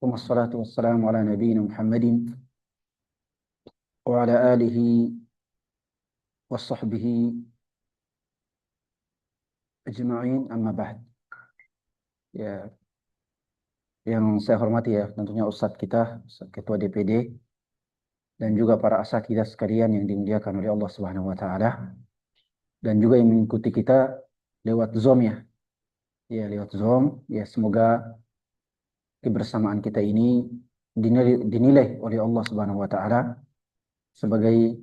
والصلاة والسلام على نبينا محمد وعلى آله وصحبه أجمعين أما بعد. Ya, yang saya hormati ya tentunya Ustadz kita, Ustadz Ketua DPD dan juga para asatidzah sekalian yang dimuliakan oleh Allah Subhanahu wa taala dan juga yang mengikuti kita lewat Zoom ya. Ya, lewat Zoom. Ya, semoga kebersamaan kita ini dinilai oleh Allah Subhanahu wa taala sebagai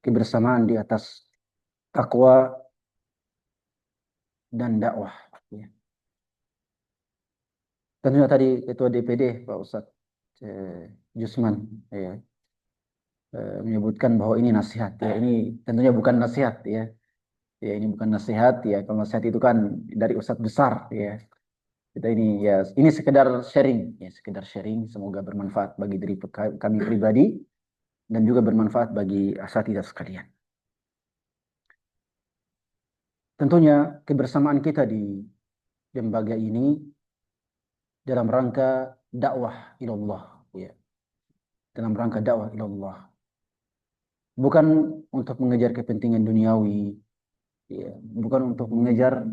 kebersamaan di atas takwa dan dakwah. Ya. Tentunya tadi Ketua DPD Pak Ustadz Jusman ya, menyebutkan bahwa ini nasihat ya, ini tentunya bukan nasihat ya, ya ini bukan nasihat ya, kalau nasihat itu kan dari Ustadz besar ya, kita ini ya ini sekedar sharing ya, sekedar sharing, semoga bermanfaat bagi diri kami pribadi dan juga bermanfaat bagi asatidzah sekalian. Tentunya kebersamaan kita di lembaga ini dalam rangka dakwah ilallah ya, dalam rangka dakwah ilallah, bukan untuk mengejar kepentingan duniawi ya, bukan untuk mengejar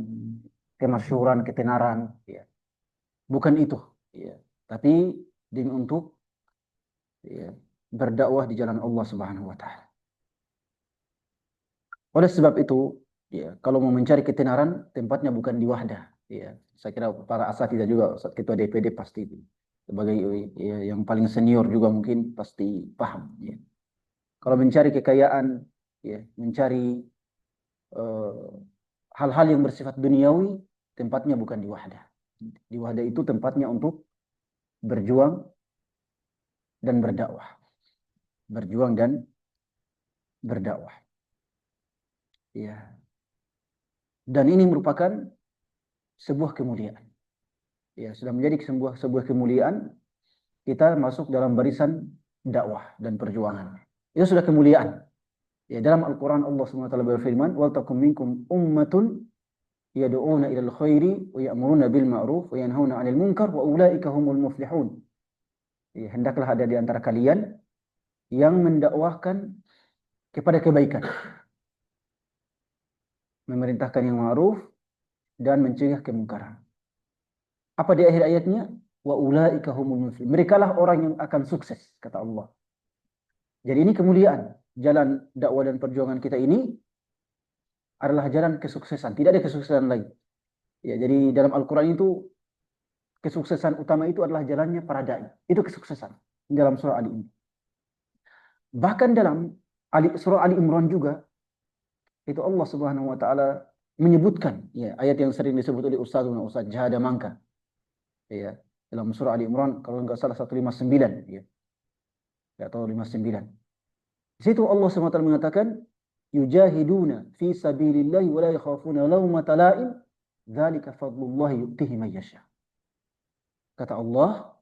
kemasyhuran, ketenaran ya, bukan itu ya, tapi demi untuk ya, berdakwah di jalan Allah Subhanahu wa taala. Oleh sebab itu ya, kalau mau mencari ketenaran tempatnya bukan di Wahdah ya. Saya kira para asatidzah juga, Ustaz Ketua DPD pasti sebagai ya, yang paling senior juga mungkin pasti paham ya. Kalau mencari kekayaan ya, mencari hal-hal yang bersifat duniawi, tempatnya bukan di Wahdah. Di Wahdah itu tempatnya untuk berjuang dan berdakwah. Berjuang dan berdakwah. Ya. Dan ini merupakan sebuah kemuliaan. Ya, sudah menjadi sebuah kemuliaan kita masuk dalam barisan dakwah dan perjuangan. Itu sudah kemuliaan. Ya, dalam Al-Qur'an Allah SWT berfirman, "Wal takum minkum ummatun yad'una ilal khairi wa ya'muruna bil ma'ruf wa yanhauna 'anil munkar wa ulaika humul muflihun." Ya, hendaklah ada di antara kalian yang mendakwahkan kepada kebaikan, memerintahkan yang ma'ruf dan mencegah kemungkaran. Apa di akhir ayatnya? Wa ulaika humul muflihun. Merekalah orang yang akan sukses, kata Allah. Jadi ini kemuliaan. Jalan dakwah dan perjuangan kita ini adalah jalan kesuksesan. Tidak ada kesuksesan lain. Ya, jadi dalam Al-Quran itu kesuksesan utama itu adalah jalannya para dai. Itu kesuksesan dalam surah Ali ini. Bahkan dalam surah Ali Imran juga itu Allah Subhanahu wa taala menyebutkan ya, ayat yang sering disebut oleh Ustaz Jahada Mangka. Ya, dalam surah Ali Imran kalau enggak salah 159 ya. Atau 59. Di situ Allah SWT mengatakan yujahiduna fi sabilillahi wa la yakhafuna laumata la'im dzalika fadlullahi yu'tihi may yasha. Kata Allah,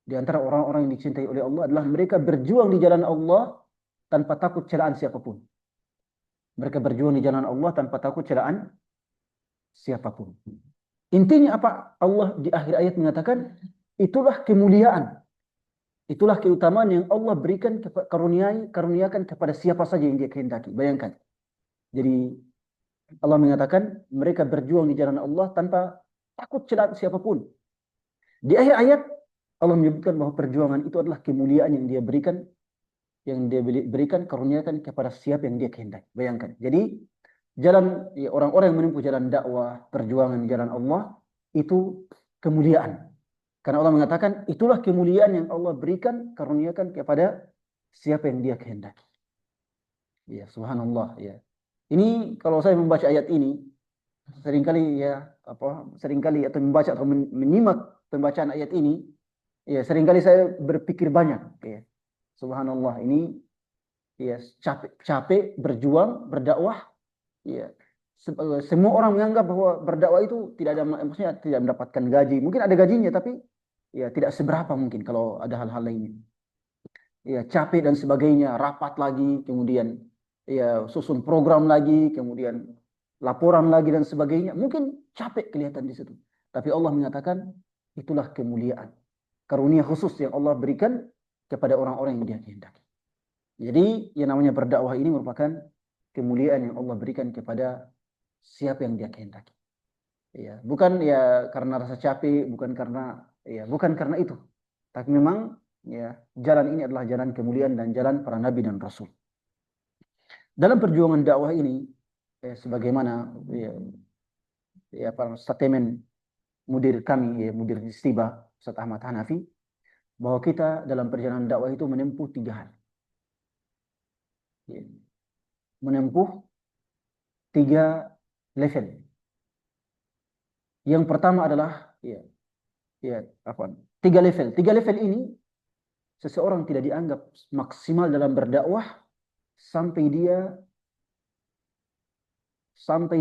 di antara orang-orang yang dicintai oleh Allah adalah mereka berjuang di jalan Allah tanpa takut celaan siapapun. Mereka berjuang di jalan Allah tanpa takut celaan siapapun. Intinya apa? Allah di akhir ayat mengatakan itulah kemuliaan. Itulah keutamaan yang Allah berikan karuniakan kepada siapa saja yang Dia kehendaki. Bayangkan. Jadi Allah mengatakan mereka berjuang di jalan Allah tanpa takut celaan siapapun. Di akhir ayat Allah menyebutkan bahwa perjuangan itu adalah kemuliaan yang Dia berikan karuniakan kepada siapa yang Dia kehendaki. Bayangkan. Jadi jalan ya, orang-orang yang menempuh jalan dakwah, perjuangan di jalan Allah itu kemuliaan. Karena Allah mengatakan itulah kemuliaan yang Allah berikan karuniakan kepada siapa yang Dia kehendaki. Ya, subhanallah ya. Ini kalau saya membaca ayat ini seringkali ya seringkali atau membaca atau menyimak pembacaan ayat ini ya seringkali saya berpikir banyak ya. Subhanallah, ini ya capek berjuang, berdakwah ya. Semua orang menganggap bahwa berdakwah itu tidak ada, maksudnya tidak mendapatkan gaji. Mungkin ada gajinya tapi ya tidak seberapa mungkin kalau ada hal-hal lainnya. Ya, capek dan sebagainya, rapat lagi, kemudian ya susun program lagi, kemudian laporan lagi dan sebagainya. Mungkin capek kelihatan di situ. Tapi Allah mengatakan itulah kemuliaan. karunia khusus yang Allah berikan kepada orang-orang yang Dia kehendaki. Jadi yang namanya berdakwah ini merupakan kemuliaan yang Allah berikan kepada siapa yang Dia kehendaki. Ya, bukan ya karena rasa capek, bukan karena itu. Tapi memang ya jalan ini adalah jalan kemuliaan dan jalan para nabi dan rasul. Dalam perjuangan dakwah ini sebagaimana para statement mudir kami, mudir Istiba Ustaz Ahmad Hanafi, bahwa kita dalam perjalanan dakwah itu menempuh 3 hal. Ya, menempuh 3 level. Yang pertama adalah 3 level. 3 level ini seseorang tidak dianggap maksimal dalam berdakwah sampai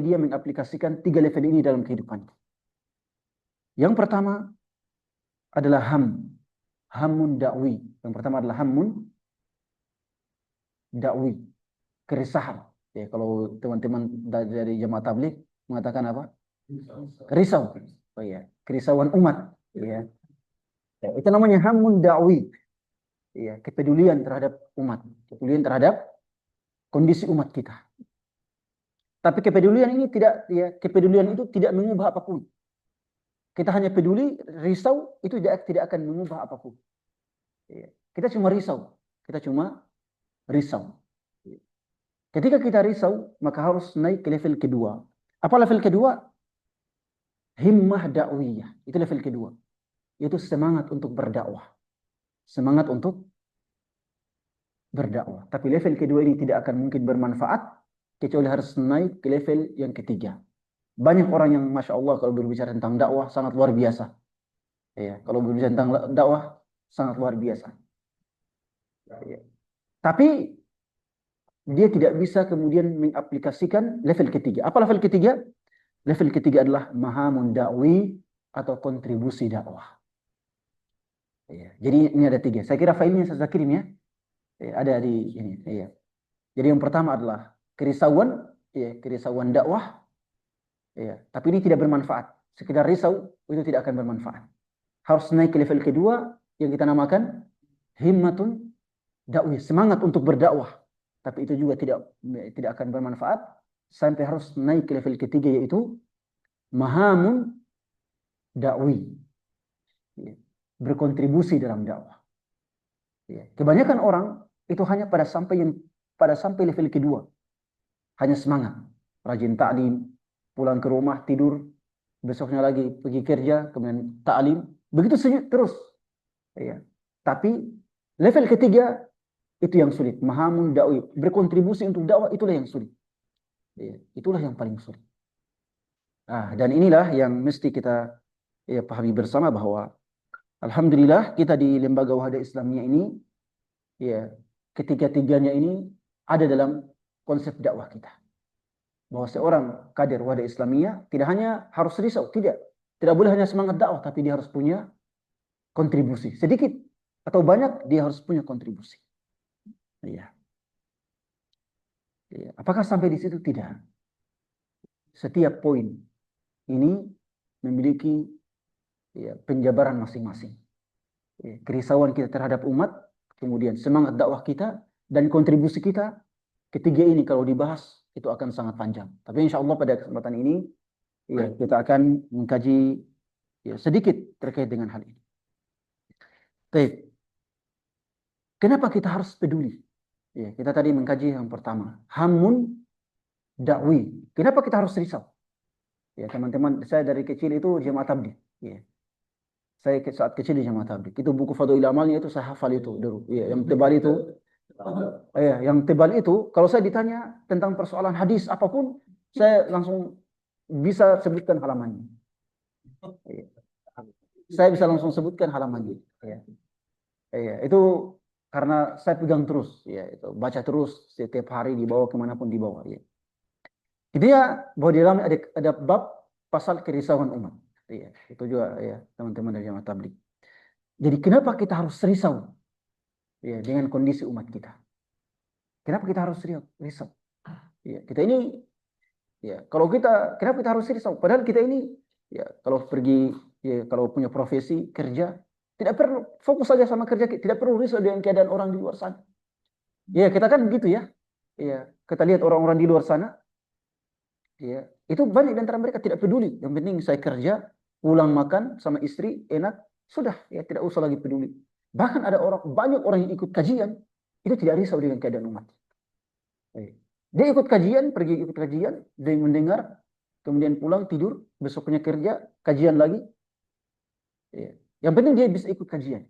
dia mengaplikasikan 3 level ini dalam kehidupannya. Yang pertama adalah hamun dakwi. Yang pertama adalah hamun dakwi, keresahan. Ya, kalau teman-teman dari jemaah tabligh mengatakan apa? Risau. Oh iya, kerisauan umat. Ya. Ya, itu namanya hamun dakwi. Ya, kepedulian terhadap umat, kepedulian terhadap kondisi umat kita. Tapi kepedulian itu tidak mengubah apapun. Kita hanya peduli, risau itu tidak akan mengubah apapun. Ya. Kita cuma risau. Ketika kita risau, maka harus naik ke level kedua. Apa level kedua? Himmah dakwiyah. Itu level kedua. Itu semangat untuk berdakwah. Semangat untuk berdakwah. Tapi level kedua ini tidak akan mungkin bermanfaat kecuali harus naik ke level yang ketiga. Banyak orang yang Masya Allah kalau berbicara tentang dakwah sangat luar biasa. Ya, kalau berbicara tentang dakwah sangat luar biasa. Ya. Tapi dia tidak bisa kemudian mengaplikasikan level ketiga. Apa level ketiga? Level ketiga adalah mahamun dakwi atau kontribusi dakwah. Ya, jadi ini ada 3. Saya kira filenya saya kirim ya. Ada di ini. Ya. Jadi yang pertama adalah kerisauan dakwah. Ya, tapi ini tidak bermanfaat. Sekedar risau itu tidak akan bermanfaat. Harus naik ke level kedua yang kita namakan himmatun dakwi, semangat untuk berdakwah. Tapi itu juga tidak akan bermanfaat sampai harus naik ke level ketiga yaitu mahamun dakwi. Ya, berkontribusi dalam dakwah. Ya, kebanyakan orang itu hanya pada sampai level kedua. Hanya semangat, rajin taklim, pulang ke rumah tidur, besoknya lagi pergi kerja, kemudian taklim, begitu terus. Ya. Tapi level ketiga itu yang sulit, mahamun dakwi, berkontribusi untuk dakwah itulah yang sulit. Ya, itulah yang paling sulit. Nah, dan inilah yang mesti kita pahami bersama bahwa alhamdulillah kita di Lembaga Wahda Islamiyah ini ketiga-tiganya ini ada dalam konsep dakwah kita. Bahwa seorang kader Wahda Islamiyah tidak hanya harus risau, tidak boleh hanya semangat dakwah, tapi dia harus punya kontribusi. Sedikit atau banyak dia harus punya kontribusi. Iya. Apakah sampai di situ? Tidak. Setiap poin ini memiliki penjabaran masing-masing. Kerisauan kita terhadap umat, kemudian semangat dakwah kita, dan kontribusi kita. Ketiga ini kalau dibahas itu akan sangat panjang. Tapi insya Allah pada kesempatan ini kita akan mengkaji sedikit terkait dengan hal ini. Baik. Kenapa kita harus peduli? Kita tadi mengkaji yang pertama, hamun dakwi. Kenapa kita harus risau? Teman-teman, saya dari kecil itu jemaah tabligh. Saya saat kecil di jemaah tabligh. Itu buku Fadhilul Amalnya itu saya hafal itu dulu. Yang tebal itu. Yang tebal itu, kalau saya ditanya tentang persoalan hadis apapun, saya langsung bisa sebutkan halamannya. Saya bisa langsung sebutkan halamannya. Itu karena saya pegang terus, itu baca terus setiap hari, dibawa kemanapun dibawa. Dia bahwa di dalam ada bab pasal kerisauan umat. Itu juga teman-teman dari jemaah tabligh. Jadi kenapa kita harus risau dengan kondisi umat kita? Kenapa kita harus risau? Kita ini kenapa kita harus risau? Padahal kita ini kalau pergi kalau punya profesi kerja, Tidak perlu, fokus saja sama kerja kita, tidak perlu risau dengan keadaan orang di luar sana. Ya, kita kan begitu ya. Ya, kita lihat orang-orang di luar sana, ya, itu banyak di antara mereka tidak peduli. Yang penting saya kerja, pulang makan sama istri, enak, sudah, ya tidak usah lagi peduli. Bahkan ada banyak orang yang ikut kajian, itu tidak risau dengan keadaan umat. Dia ikut kajian, pergi ikut kajian, dia mendengar, kemudian pulang tidur, besoknya kerja, kajian lagi. Ya. Yang penting dia bisa ikut kajian.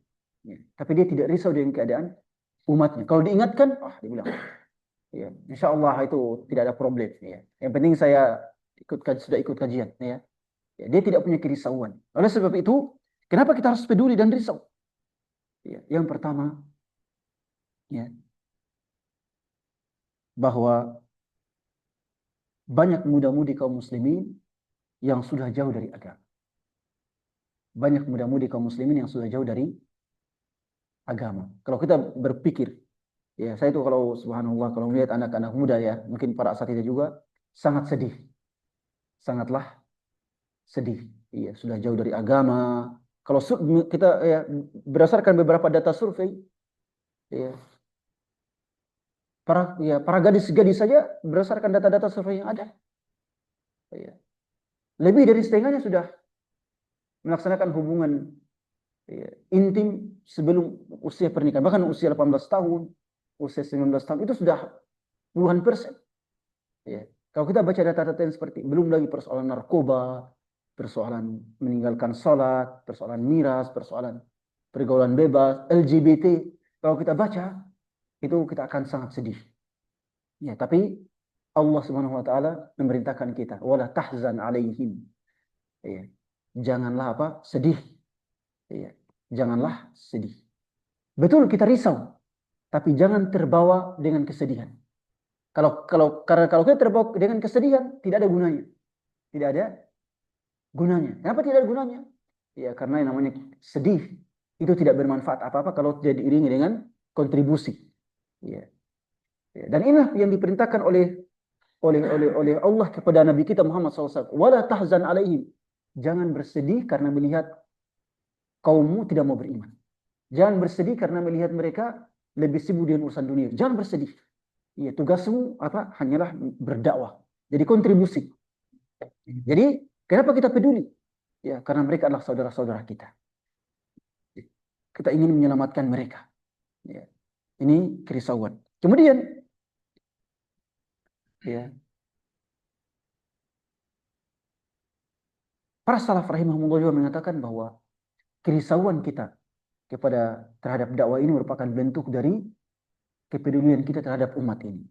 Ya. Tapi dia tidak risau dengan keadaan umatnya. Kalau diingatkan, dia bilang, ya, insya Allah itu tidak ada problem. Ya. Yang penting saya sudah ikut kajian. Ya. Ya, dia tidak punya kerisauan. Oleh sebab itu, kenapa kita harus peduli dan risau? Ya. Yang pertama, ya, bahwa banyak muda-mudi kaum muslimin yang sudah jauh dari agama. Banyak muda-mudi kaum muslimin yang sudah jauh dari agama. Kalau kita berpikir, ya saya itu kalau subhanallah kalau melihat anak-anak muda ya, mungkin para asatidz juga sangat sedih. Sangatlah sedih. Iya, sudah jauh dari agama. Kalau kita ya, berdasarkan beberapa data survei, ya, para gadis-gadis saja berdasarkan data-data survei yang ada, ya, lebih dari setengahnya sudah melaksanakan hubungan, ya, intim sebelum usia pernikahan. Bahkan usia 18 tahun, usia 19 tahun itu sudah puluhan persen. Ya. Kalau kita baca data-data yang seperti belum lagi persoalan narkoba, persoalan meninggalkan sholat, persoalan miras, persoalan pergaulan bebas, LGBT. Kalau kita baca itu kita akan sangat sedih. Ya, tapi Allah Subhanahu wa taala memerintahkan kita, wala tahzan alaihim. Ya. Janganlah sedih. Ya. Janganlah sedih. Betul kita risau, tapi jangan terbawa dengan kesedihan. Karena kalau kita terbawa dengan kesedihan, tidak ada gunanya. Tidak ada gunanya. Kenapa tidak ada gunanya? Ya karena yang namanya sedih itu tidak bermanfaat apa-apa kalau tidak diiringi dengan kontribusi. Ya. Ya. Dan inilah yang diperintahkan oleh Allah kepada Nabi kita Muhammad SAW. Wala tahzan alaihim. Jangan bersedih karena melihat kaummu tidak mau beriman. Jangan bersedih karena melihat mereka lebih sibuk dengan urusan dunia. Jangan bersedih. Ya, tugasmu hanyalah berdakwah. Jadi kontribusi. Jadi kenapa kita peduli? Ya, karena mereka adalah saudara-saudara kita. Kita ingin menyelamatkan mereka. Ya. Ini kerisauan. Kemudian, ya, para salaf rahimahumullah juga mengatakan bahwa kerisauan kita terhadap dakwah ini merupakan bentuk dari kepedulian kita terhadap umat ini.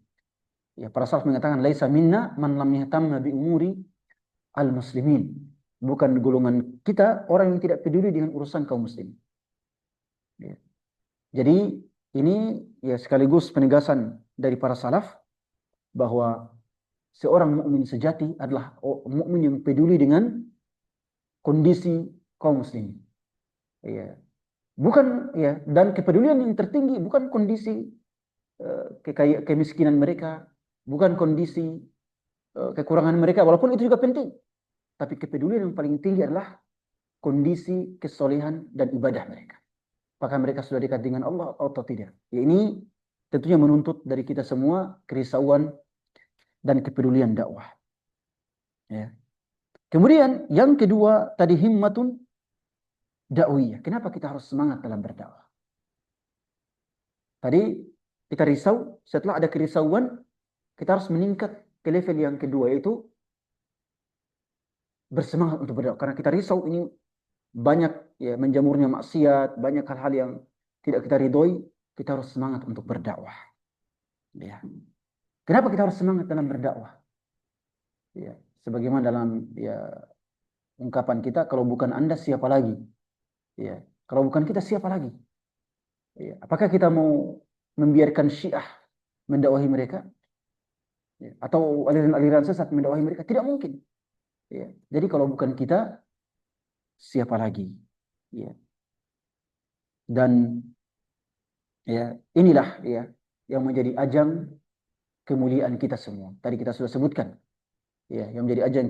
Ya, para salaf mengatakan laisa minna man lam yahtamma bi umuri al-muslimin. Bukan golongan kita orang yang tidak peduli dengan urusan kaum muslim. Ya. Jadi ini ya sekaligus penegasan dari para salaf bahwa seorang mukmin sejati adalah mukmin yang peduli dengan kondisi kaum muslimin. Ya. Bukan ya, dan kepedulian yang tertinggi bukan kondisi kemiskinan mereka, bukan kondisi kekurangan mereka, walaupun itu juga penting. Tapi kepedulian yang paling tinggi adalah kondisi kesolehan dan ibadah mereka. Apakah mereka sudah dekat dengan Allah atau tidak? Ya, ini tentunya menuntut dari kita semua kerisauan dan kepedulian dakwah. Ya. Kemudian yang kedua tadi himmatun dakwiyah. Kenapa kita harus semangat dalam berdakwah? Tadi kita risau, setelah ada kerisauan, kita harus meningkat ke level yang kedua, yaitu bersemangat untuk berdakwah. Karena kita risau ini banyak ya menjamurnya maksiat, banyak hal-hal yang tidak kita ridhoi, kita harus semangat untuk berdakwah. Ya. Kenapa kita harus semangat dalam berdakwah? Ya, sebagaimana dalam ya ungkapan kita, kalau bukan Anda siapa lagi? Ya, kalau bukan kita siapa lagi? Ya, apakah kita mau membiarkan Syiah mendakwahi mereka? Ya, atau aliran-aliran sesat mendakwahi mereka? Tidak mungkin. Ya, jadi kalau bukan kita siapa lagi? Ya. Dan ya inilah ya yang menjadi ajang kemuliaan kita semua. Tadi kita sudah sebutkan ya yang menjadi ajang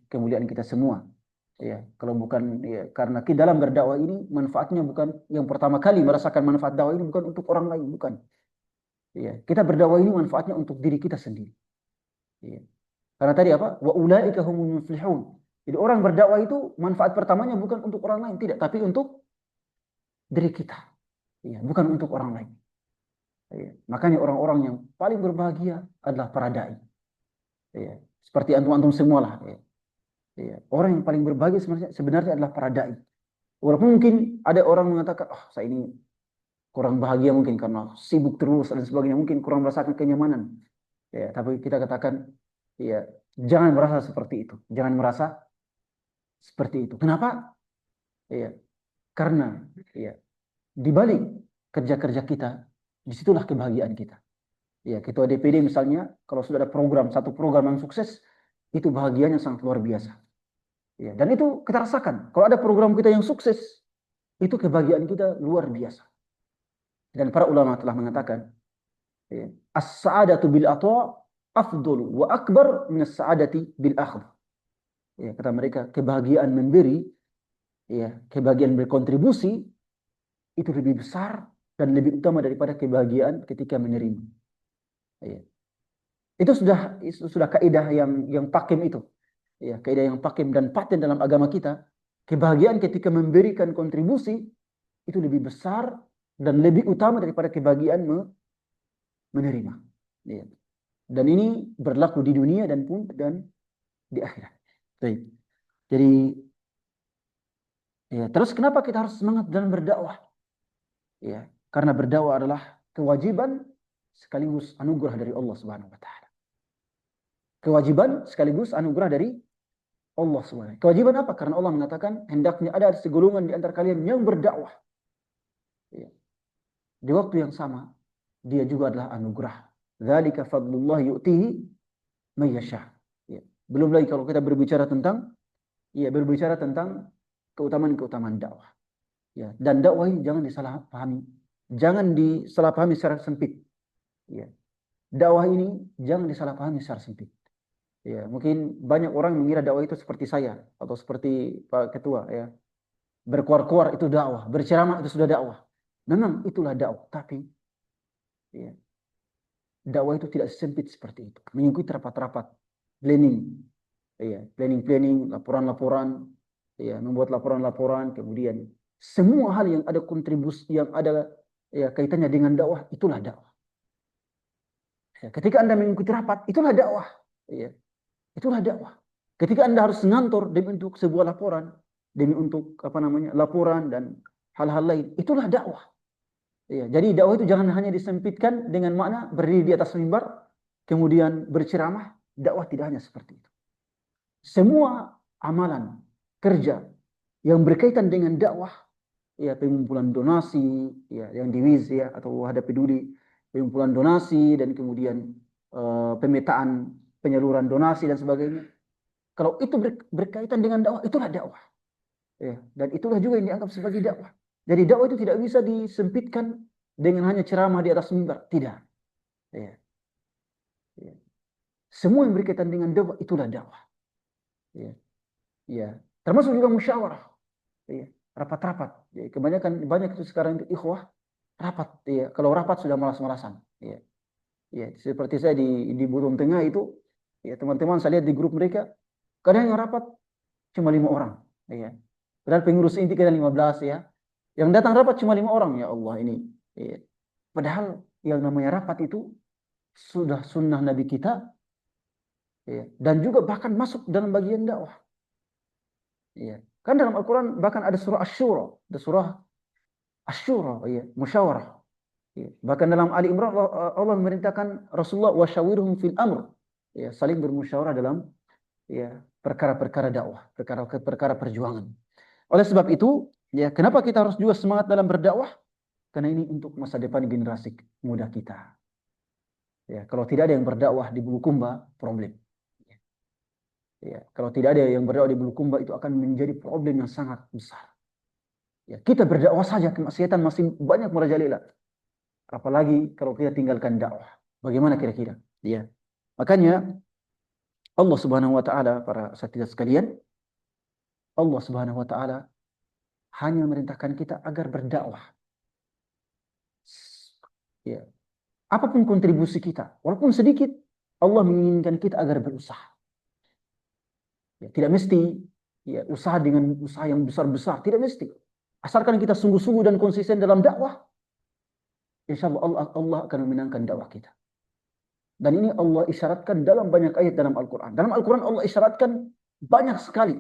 kemuliaan kita semua. Ya, kalau bukan ya, karena kita dalam berdakwah ini manfaatnya bukan yang pertama kali merasakan manfaat dakwah ini bukan untuk orang lain, bukan. Ya, kita berdakwah ini manfaatnya untuk diri kita sendiri. Ya. Karena tadi apa? Wa ulaika humul muflihun. Jadi orang berdakwah itu manfaat pertamanya bukan untuk orang lain, tidak, tapi untuk diri kita. Ya, bukan untuk orang lain. Ya. Makanya orang-orang yang paling berbahagia adalah para dai. Ya. Seperti antum-antum semua lah. Ya. Ya. Orang yang paling berbahagia sebenarnya adalah para dai. Walaupun mungkin ada orang mengatakan, oh saya ini kurang bahagia mungkin karena sibuk terus dan sebagainya, mungkin kurang merasakan kenyamanan. Ya, tapi kita katakan, ya jangan merasa seperti itu, jangan merasa seperti itu. Kenapa? Ya, karena ya di balik kerja-kerja kita, disitulah kebahagiaan kita. Ya, ketua DPD misalnya, kalau sudah ada satu program yang sukses, itu bahagianya sangat luar biasa. Ya, dan itu kita rasakan. Kalau ada program kita yang sukses, itu kebahagiaan kita luar biasa. Dan para ulama telah mengatakan, ya, as-sa'adatu bil ata' afdalu wa akbar min as-sa'adati bil akhdh. Ya, kata mereka, kebahagiaan memberi, ya, kebahagiaan berkontribusi itu lebih besar dan lebih utama daripada kebahagiaan ketika menerima. Ya. Itu sudah kaidah yang pakem itu. Ya, kaidah yang pakem dan paten dalam agama kita. Kebahagiaan ketika memberikan kontribusi itu lebih besar dan lebih utama daripada kebahagiaan menerima. Ya. Dan ini berlaku di dunia dan di akhirat. Baik. Jadi ya, terus kenapa kita harus semangat dalam berdakwah? Ya, karena berdakwah adalah kewajiban sekaligus anugerah dari Allah Subhanahu wa taala. Kewajiban sekaligus anugerah dari Allah Subhanahu. Kewajiban apa? Karena Allah mengatakan hendaknya ada segolongan di antara kalian yang berdakwah. Ya. Di waktu yang sama, dia juga adalah anugerah. Dzalika fadlullah yu'tihi may yasha. Ya. Belum lagi kalau kita berbicara tentang keutamaan-keutamaan dakwah. Ya, dan dakwah ini jangan disalahpahami. Jangan disalahpahami secara sempit. Ya. Dakwah ini jangan disalahpahami secara sempit. Ya, mungkin banyak orang mengira dakwah itu seperti saya atau seperti Pak Ketua ya. Berkuar-kuar itu dakwah, berceramah itu sudah dakwah. Memang itulah dakwah, tapi ya, dakwah itu tidak sempit seperti itu. Mengikuti rapat-rapat, planning, ya, planning, laporan-laporan, ya, membuat laporan-laporan, kemudian semua hal yang ada kontribusi, yang ada ya kaitannya dengan dakwah, itulah dakwah. Ya, ketika Anda mengikuti rapat, itulah dakwah. Ya, itulah dakwah. Ketika Anda harus ngantor demi untuk sebuah laporan, demi untuk laporan dan hal-hal lain, itulah dakwah. Ya, jadi dakwah itu jangan hanya disempitkan dengan makna berdiri di atas mimbar, kemudian berceramah. Dakwah tidak hanya seperti itu. Semua amalan kerja yang berkaitan dengan dakwah, ya pengumpulan donasi, ya yang diwiz ya atau Wadah Peduli, pengumpulan donasi dan kemudian pemetaan penyaluran donasi dan sebagainya. Kalau itu berkaitan dengan dakwah, itulah dakwah. Ya, dan itulah juga yang dianggap sebagai dakwah. Jadi dakwah itu tidak bisa disempitkan dengan hanya ceramah di atas mimbar, tidak. Ya. Ya. Semua yang berkaitan dengan dakwah itulah dakwah. Ya. Ya. Termasuk juga musyawarah. Ya. Rapat-rapat. Ya. Kebanyakan banyak itu sekarang itu ikhwah rapat. Ya. Kalau rapat sudah malas-malasan. Ya. Ya. Seperti saya di Buton Tengah itu, ya teman-teman saya lihat di grup mereka, kadang yang rapat cuma 5 orang. Ya. Padahal pengurus inti kita 15 ya. Yang datang rapat cuma 5 orang, ya Allah ini. Ya. Padahal yang namanya rapat itu sudah sunnah Nabi kita, ya, dan juga bahkan masuk dalam bagian dakwah. Ya. Kan dalam Al-Quran bahkan ada surah Asy-Syura, ada surah Asy-Syura, ya, musyawarah. Ya. Bahkan dalam Ali Imran Allah memerintahkan Rasulullah wasyawirhum fil amr, ya, saling bermusyawarah dalam ya perkara-perkara dakwah, perkara-perkara perjuangan. Oleh sebab itu, ya kenapa kita harus juga semangat dalam berdakwah? Karena ini untuk masa depan generasi muda kita. Ya, kalau tidak ada yang berdakwah di Bulukumba, problem. Ya, kalau tidak ada yang berdakwah di Bulukumba itu akan menjadi problem yang sangat besar. Ya, kita berdakwah saja kemaksiatan masih banyak merajalela. Apalagi kalau kita tinggalkan dakwah. Bagaimana kira-kira? Ya. Makanya Allah Subhanahu wa taala para satgas sekalian Allah Subhanahu wa taala hanya memerintahkan kita agar berdakwah. Ya, apapun kontribusi kita, walaupun sedikit, Allah menginginkan kita agar berusaha. Ya, tidak mesti ya usaha dengan usaha yang besar-besar, tidak mesti. Asalkan kita sungguh-sungguh dan konsisten dalam dakwah, insya Allah Allah akan memenangkan dakwah kita. Dan ini Allah isyaratkan dalam banyak ayat dalam Al-Quran. Dalam Al-Quran Allah isyaratkan banyak sekali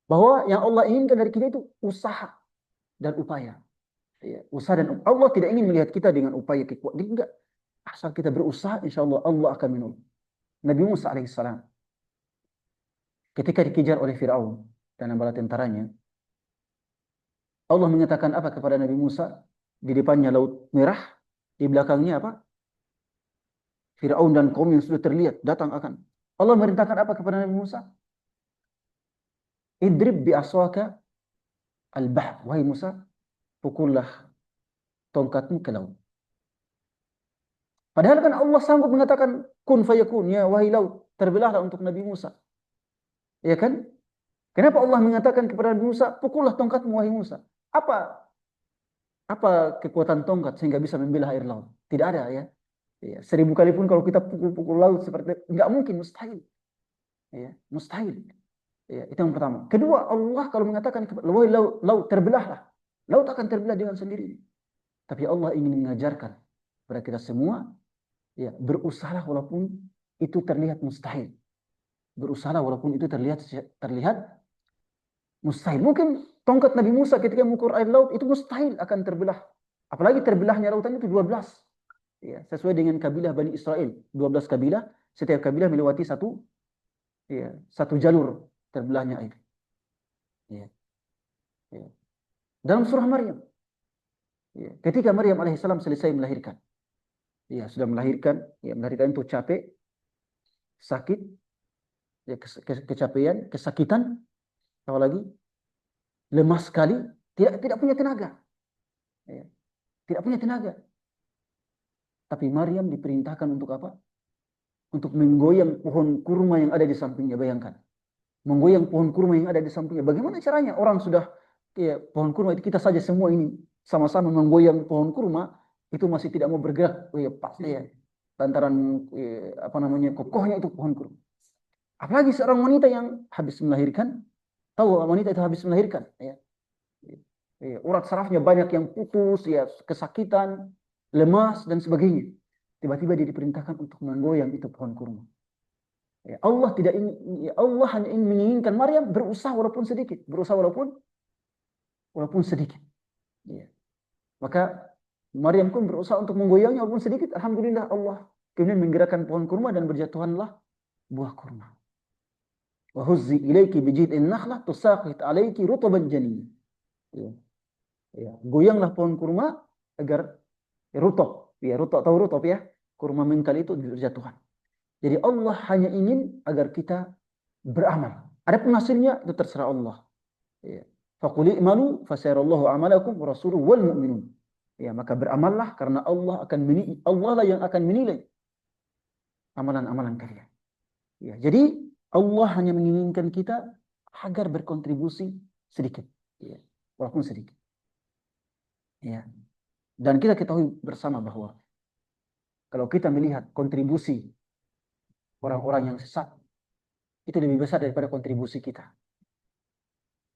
bahwa yang Allah inginkan dari kita itu usaha dan upaya. Ya, usaha dan Allah tidak ingin melihat kita dengan upaya kekuatan. Enggak. Asal kita berusaha, insya Allah Allah akan menolong. Nabi Musa alaihissalam ketika dikejar oleh Firaun dan bala tentaranya, Allah mengatakan apa kepada Nabi Musa? Di depannya Laut Merah, di belakangnya apa? Firaun dan kaum yang sudah terlihat datang akan. Allah merintahkan apa kepada Nabi Musa? Idrib bi aswaka al-bahr. Wahai Musa, pukullah tongkatmu ke laut. Padahal kan Allah sanggup mengatakan kun fayakun, ya wahai laut, terbelahlah untuk Nabi Musa. Ya kan? Kenapa Allah mengatakan kepada Nabi Musa, pukullah tongkatmu wahai Musa? Apa kekuatan tongkat sehingga bisa membelah air laut? Tidak ada ya. Ya, 1000 kali pun kalau kita pukul-pukul laut seperti nggak mungkin, mustahil. Ya, mustahil. Ya, itu yang pertama. Kedua, Allah kalau mengatakan wahai laut, laut terbelahlah. Laut akan terbelah dengan sendiri. Tapi Allah ingin mengajarkan kepada kita semua, ya, berusahalah walaupun itu terlihat mustahil. Berusahalah walaupun itu terlihat mustahil. Mungkin tongkat Nabi Musa ketika mengukur air laut itu mustahil akan terbelah. Apalagi terbelahnya lautan itu 12. Ya, sesuai dengan kabilah Bani Israel. 12 kabilah, setiap kabilah melewati satu jalur terbelahnya air. Ya, ya. Dalam surah Maryam, ya, ketika Maryam alaihissalam selesai melahirkan, ya sudah melahirkan itu capek, sakit, ya, kecapean, kesakitan, apalagi lemah sekali, tidak punya tenaga, ya, tidak punya tenaga. Tapi Maryam diperintahkan untuk apa? Untuk menggoyang pohon kurma yang ada di sampingnya. Bayangkan, menggoyang pohon kurma yang ada di sampingnya. Bagaimana caranya? Orang sudah, ya, pohon kurma itu kita saja semua ini sama-sama menggoyang pohon kurma, itu masih tidak mau bergerak. Oh ya, pasti ya. Lantaran apa namanya, kokohnya itu pohon kurma. Apalagi seorang wanita yang habis melahirkan, tahu wanita itu habis melahirkan, ya. Urat sarafnya banyak yang putus, ya, kesakitan, lemas dan sebagainya. Tiba-tiba dia diperintahkan untuk menggoyang itu pohon kurma. Ya, Allah tidak ingin, ya, Allah hanya ingin menginginkan Maryam berusaha walaupun sedikit, berusaha walaupun sedikit. Ya. Maka Maryam pun berusaha untuk menggoyangnya walaupun sedikit. Alhamdulillah Allah kemudian menggerakkan pohon kurma dan berjatuhanlah buah kurma. Wa huzzi ilaiki bijid'in nakhlah tusaqit alaiki rutaban janiyya. Ya. Ya, goyanglah pohon kurma agar rutop. Ya, rutop, tahu rutop ya? Kurma mengkal itu berjatuhan. Jadi Allah hanya ingin agar kita beramal. Adapun hasilnya itu terserah Allah. Ya. Faqul i'malu fasayarallahu amalakum wa rasuluhu wal mu'minun. Ya, maka beramallah karena Allah lah yang akan menilai amalan-amalan kalian. Ya, jadi Allah hanya menginginkan kita agar berkontribusi sedikit, ya, walaupun sedikit. Ya. Dan kita ketahui bersama bahwa kalau kita melihat kontribusi orang-orang yang sesat, itu lebih besar daripada kontribusi kita.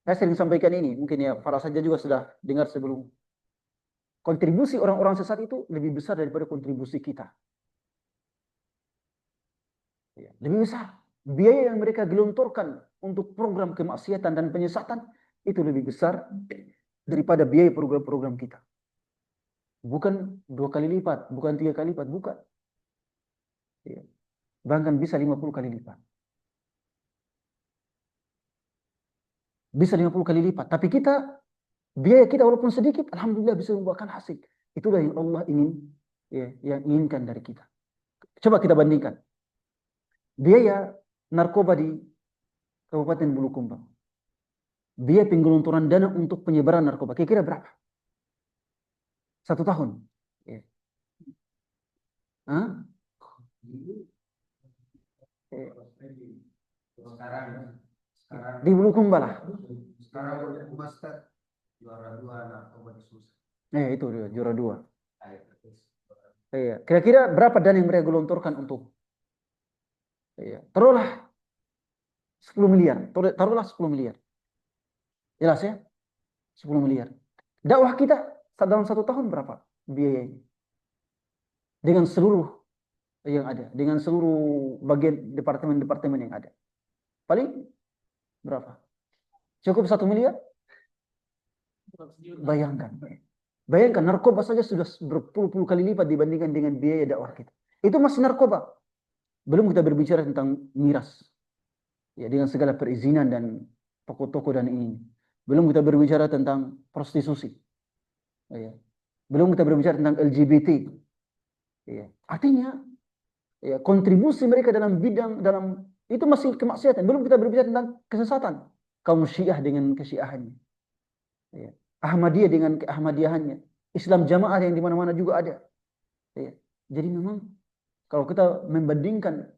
Saya sering sampaikan ini, mungkin ya para saja juga sudah dengar sebelum. Kontribusi orang-orang sesat itu lebih besar daripada kontribusi kita. Ya, lebih besar. Biaya yang mereka gelontorkan untuk program kemaksiatan dan penyesatan itu lebih besar daripada biaya program-program kita. Bukan 2 kali lipat, bukan 3 kali lipat, bukan. Ya. Bahkan bisa 50 kali lipat. Bisa 50 kali lipat. Tapi biaya kita walaupun sedikit, alhamdulillah bisa membuahkan hasil. Itulah yang Allah ingin, ya, yang inginkan dari kita. Coba kita bandingkan. Biaya narkoba di Kabupaten Bulukumba. Biaya penggelontoran dana untuk penyebaran narkoba. Kira-kira berapa? 1 tahun. Ya. Hah? Di Bulukumba lah. Sekarang Master juara 2 anak susah. Itu dia, juara 2. Iya. Kira-kira berapa dana yang mereka gelontorkan untuk? Iya. Taruhlah 10 miliar. Taruhlah 10 miliar. Jelas ya? 10 miliar. Dakwah kita dalam 1 tahun berapa biayanya? Dengan seluruh yang ada. Dengan seluruh bagian departemen-departemen yang ada. Paling berapa? Cukup 1 miliar? Bayangkan. Bayangkan narkoba saja sudah berpuluh-puluh kali lipat dibandingkan dengan biaya dakwah kita. Itu masih narkoba. Belum kita berbicara tentang miras. Ya, dengan segala perizinan dan toko-toko dan ini. Belum kita berbicara tentang prostitusi. Ya. Belum kita berbicara tentang LGBT. Ya. Artinya, ya, kontribusi mereka dalam itu masih kemaksiatan. Belum kita berbicara tentang kesesatan. Kaum Syiah dengan kesyiahannya. Ya. Ahmadiyah dengan keahmadiyahannya. Islam jamaah yang di mana-mana juga ada. Ya. Jadi memang kalau kita membandingkan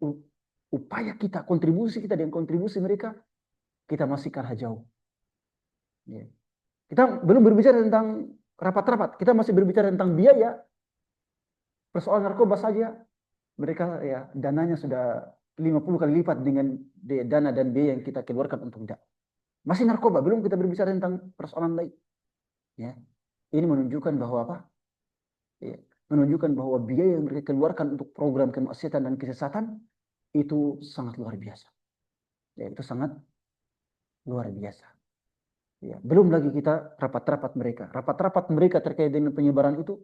upaya kita, kontribusi kita dengan kontribusi mereka, kita masih kalah jauh. Ya. Kita belum berbicara tentang rapat-rapat. Kita masih berbicara tentang biaya. Persoalan narkoba saja, mereka ya dananya sudah 50 kali lipat dengan dana dan biaya yang kita keluarkan untuk dakwah. Masih narkoba, belum kita berbicara tentang persoalan lain. Ya. Ini menunjukkan bahwa apa? Ya. Menunjukkan bahwa biaya yang mereka keluarkan untuk program kemaksiatan dan kesesatan itu sangat luar biasa. Ya, itu sangat luar biasa. Ya. Belum lagi kita rapat-rapat mereka. Rapat-rapat mereka terkait dengan penyebaran itu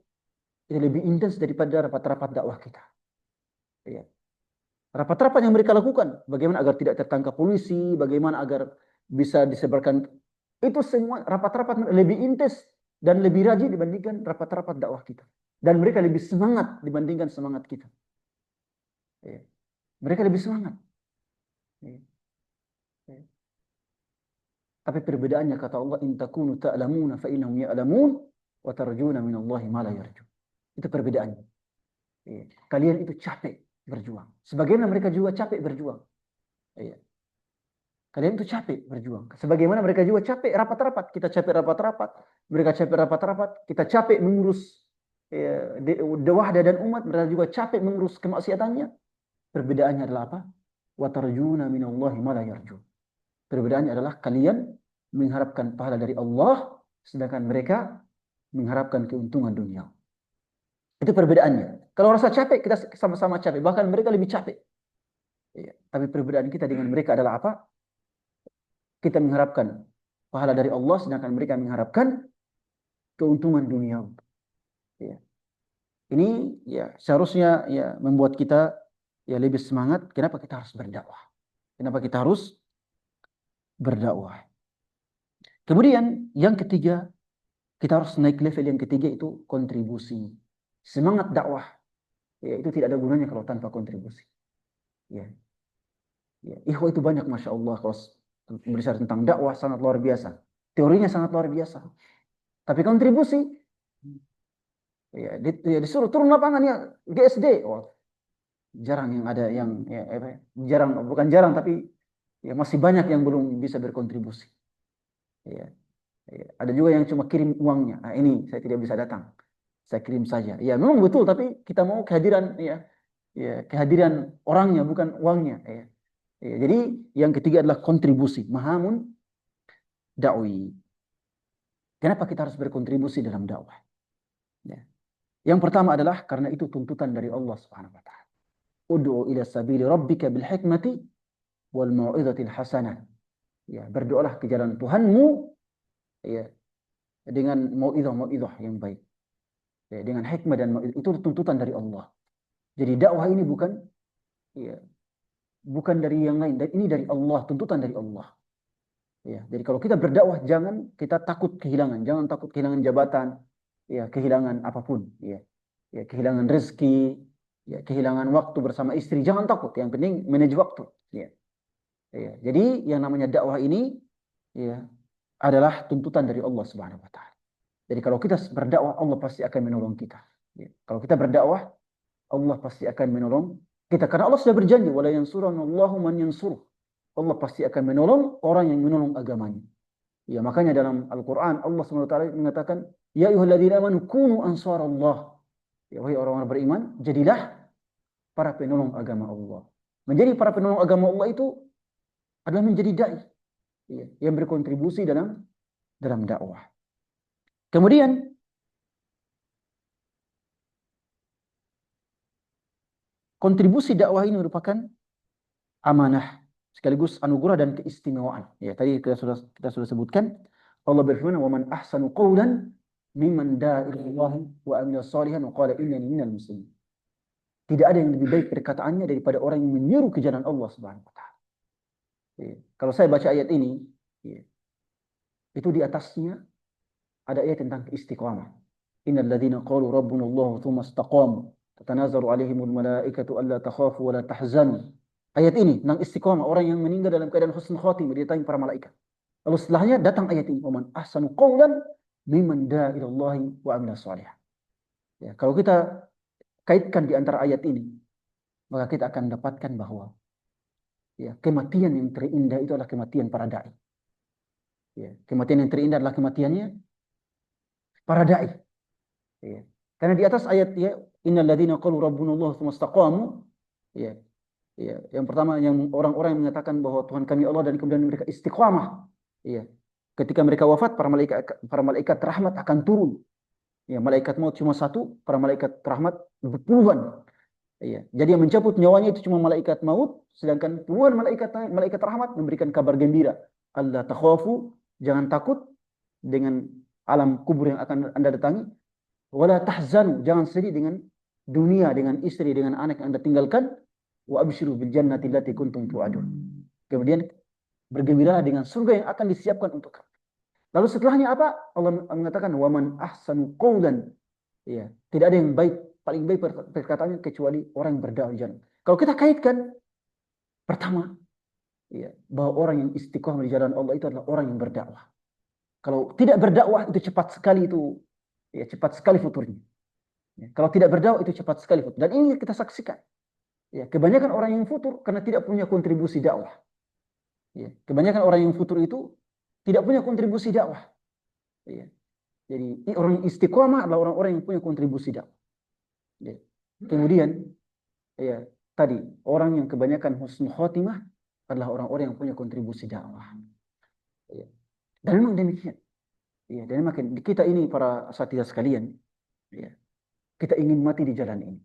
lebih intens daripada rapat-rapat dakwah kita. Ya. Rapat-rapat yang mereka lakukan, bagaimana agar tidak tertangkap polisi, bagaimana agar bisa disebarkan, itu semua rapat-rapat lebih intens dan lebih rajin dibandingkan rapat-rapat dakwah kita. Dan mereka lebih semangat dibandingkan semangat kita. Ya. Mereka lebih semangat. Ya. Ya. Tapi perbedaannya kata Allah, in takunu ta'lamuna fa innahum ya'lamun wa tarjuna minallahi ma la yarjun. Itu perbedaannya. Ya. Kalian itu capek berjuang. Sebagaimana mereka juga capek berjuang. Ya. Kalian itu capek berjuang. Sebagaimana mereka juga capek rapat-rapat. Kita capek rapat-rapat. Mereka capek rapat-rapat. Kita capek mengurus wahda dan umat. Mereka juga capek mengurus kemaksiatannya. Perbedaannya adalah apa? Wa tarjuna minallahi ma la yarjun. Perbedaannya adalah kalian mengharapkan pahala dari Allah, sedangkan mereka mengharapkan keuntungan dunia. Itu perbedaannya. Kalau rasa capek, kita sama-sama capek. Bahkan mereka lebih capek. Ya. Tapi perbedaan kita dengan mereka adalah apa? Kita mengharapkan pahala dari Allah, sedangkan mereka mengharapkan keuntungan dunia. Ya. Ini ya seharusnya ya membuat kita ya lebih semangat. Kenapa kita harus berdakwah? Kenapa kita harus berdakwah? Kemudian yang ketiga, kita harus naik level yang ketiga itu kontribusi. Semangat dakwah, ya, itu tidak ada gunanya kalau tanpa kontribusi. Ya. Ya. Ikhwah itu banyak, Masya Allah, kalau berbicara tentang dakwah sangat luar biasa. Teorinya sangat luar biasa. Tapi kontribusi, ya, disuruh turun lapangan ya, GSD. Oh, jarang yang ada yang, ya, jarang, bukan jarang, tapi ya masih banyak yang belum bisa berkontribusi. Ya. Ya. Ada juga yang cuma kirim uangnya. Nah, ini saya tidak bisa datang. Saya kirim saja. Ya memang betul, tapi kita mau kehadiran ya, ya kehadiran orangnya bukan uangnya. Ya. Ya, jadi yang ketiga adalah kontribusi, mahamun dakwi. Kenapa kita harus berkontribusi dalam dakwah? Ya. Yang pertama adalah karena itu tuntutan dari Allah Subhanahu wa taala. Ud'u ila sabili rabbika bil hikmati wal mau'izatil hasanah. Ya, berdoalah ke jalan Tuhanmu ya dengan mau'izah yang baik. Ya, dengan hikmah dan mau'izah, itu tuntutan dari Allah. Jadi dakwah ini bukan ya, bukan dari yang lain, dan ini dari Allah, tuntutan dari Allah. Ya, jadi kalau kita berdakwah jangan kita takut kehilangan, jangan takut kehilangan jabatan, ya kehilangan apapun, ya, ya kehilangan rezeki, ya kehilangan waktu bersama istri, jangan takut. Yang penting manage waktu, ya. Ya, jadi yang namanya dakwah ini, ya adalah tuntutan dari Allah Subhanahu Wa Taala. Jadi kalau kita berdakwah Allah pasti akan menolong kita. Ya. Kalau kita berdakwah Allah pasti akan menolong kita karena Allah sudah berjanji wala yansuranallahu man yansuruh. Allah pasti akan menolong orang yang menolong agamanya. Ya, makanya dalam Al-Quran Allah SWT mengatakan, Ya ayyuhalladzina amanu kunu ansarallah. Ya, wahai orang-orang beriman, jadilah para penolong agama Allah. Menjadi para penolong agama Allah itu adalah menjadi dai, ya, yang berkontribusi dalam dakwah. Kemudian kontribusi dakwah ini merupakan amanah sekaligus anugerah dan keistimewaan. Ya, tadi kita sudah sebutkan Allah berfirman, "Wa man ahsanu qawlan mimman da'a ila Allah wa amila shalihan wa qala innani minal muslimin." Tidak ada yang lebih baik perkataannya daripada orang yang menyeru ke jalan Allah Subhanahu wa taala. Ya. Kalau saya baca ayat ini, ya, itu di atasnya ada ayat tentang istiqamah. Innal ladzina qalu rabbuna Allah tsumma istaqamu tatanazzalu alaihimul malaikatu alla takhafu wa la tahzanu. Ayat ini tentang istiqamah, orang yang meninggal dalam keadaan husnul khatimah didatangi para malaikat. Lalu setelahnya datang ayat ini, "Waman ahsanu qawlan mimman da'a ila Allah wa amila shalihan." Ya, kalau kita kaitkan di antara ayat ini, maka kita akan dapatkan bahwa ya, kematian yang terindah itu adalah kematian para dai. Ya, kematian yang terindah adalah kematiannya para dai. Ya. Karena di atas ayat ya, innal ladzina qalu rabbuna Allah tsumma istaqamu, ya, ya, yang pertama yang orang-orang yang mengatakan bahwa Tuhan kami Allah dan kemudian mereka istiqamah. Ya. Ketika mereka wafat, para malaikat rahmat akan turun. Ya, malaikat maut cuma satu, para malaikat rahmat berpuluhan. Ya. Jadi yang mencabut nyawanya itu cuma malaikat maut, sedangkan puluhan malaikat rahmat memberikan kabar gembira. Allah takhafu, jangan takut dengan alam kubur yang akan Anda datangi. Wala tahzanu, jangan sedih dengan dunia, dengan istri, dengan anak yang Anda tinggalkan. Wa abshiru bil jannati allati kuntum tu'adun. Kemudian bergembiralah dengan surga yang akan disiapkan untuk kamu. Lalu setelahnya apa? Allah mengatakan waman ahsanu qawlan. Ya, tidak ada yang baik, paling baik perkataannya kecuali orang yang berdakwah di jalan. Kalau kita kaitkan pertama, ya, bahwa orang yang istiqomah di jalan Allah itu adalah orang yang berdakwah. Kalau tidak berdakwah itu cepat sekali itu, ya, cepat sekali futurnya. Ya, kalau tidak berdakwah itu cepat sekali futur. Dan ini kita saksikan. Ya, kebanyakan orang yang futur karena tidak punya kontribusi dakwah. Ya, kebanyakan orang yang futur itu tidak punya kontribusi dakwah. Ya. Jadi orang yang istiqomah adalah orang-orang yang punya kontribusi dakwah. Ya. Kemudian ya, tadi orang yang kebanyakan husnul khotimah adalah orang-orang yang punya kontribusi dakwah. Ya. Dan memang demikian. Ya, dan makin kita ini para asatidzah sekalian, ya, kita ingin mati di jalan ini.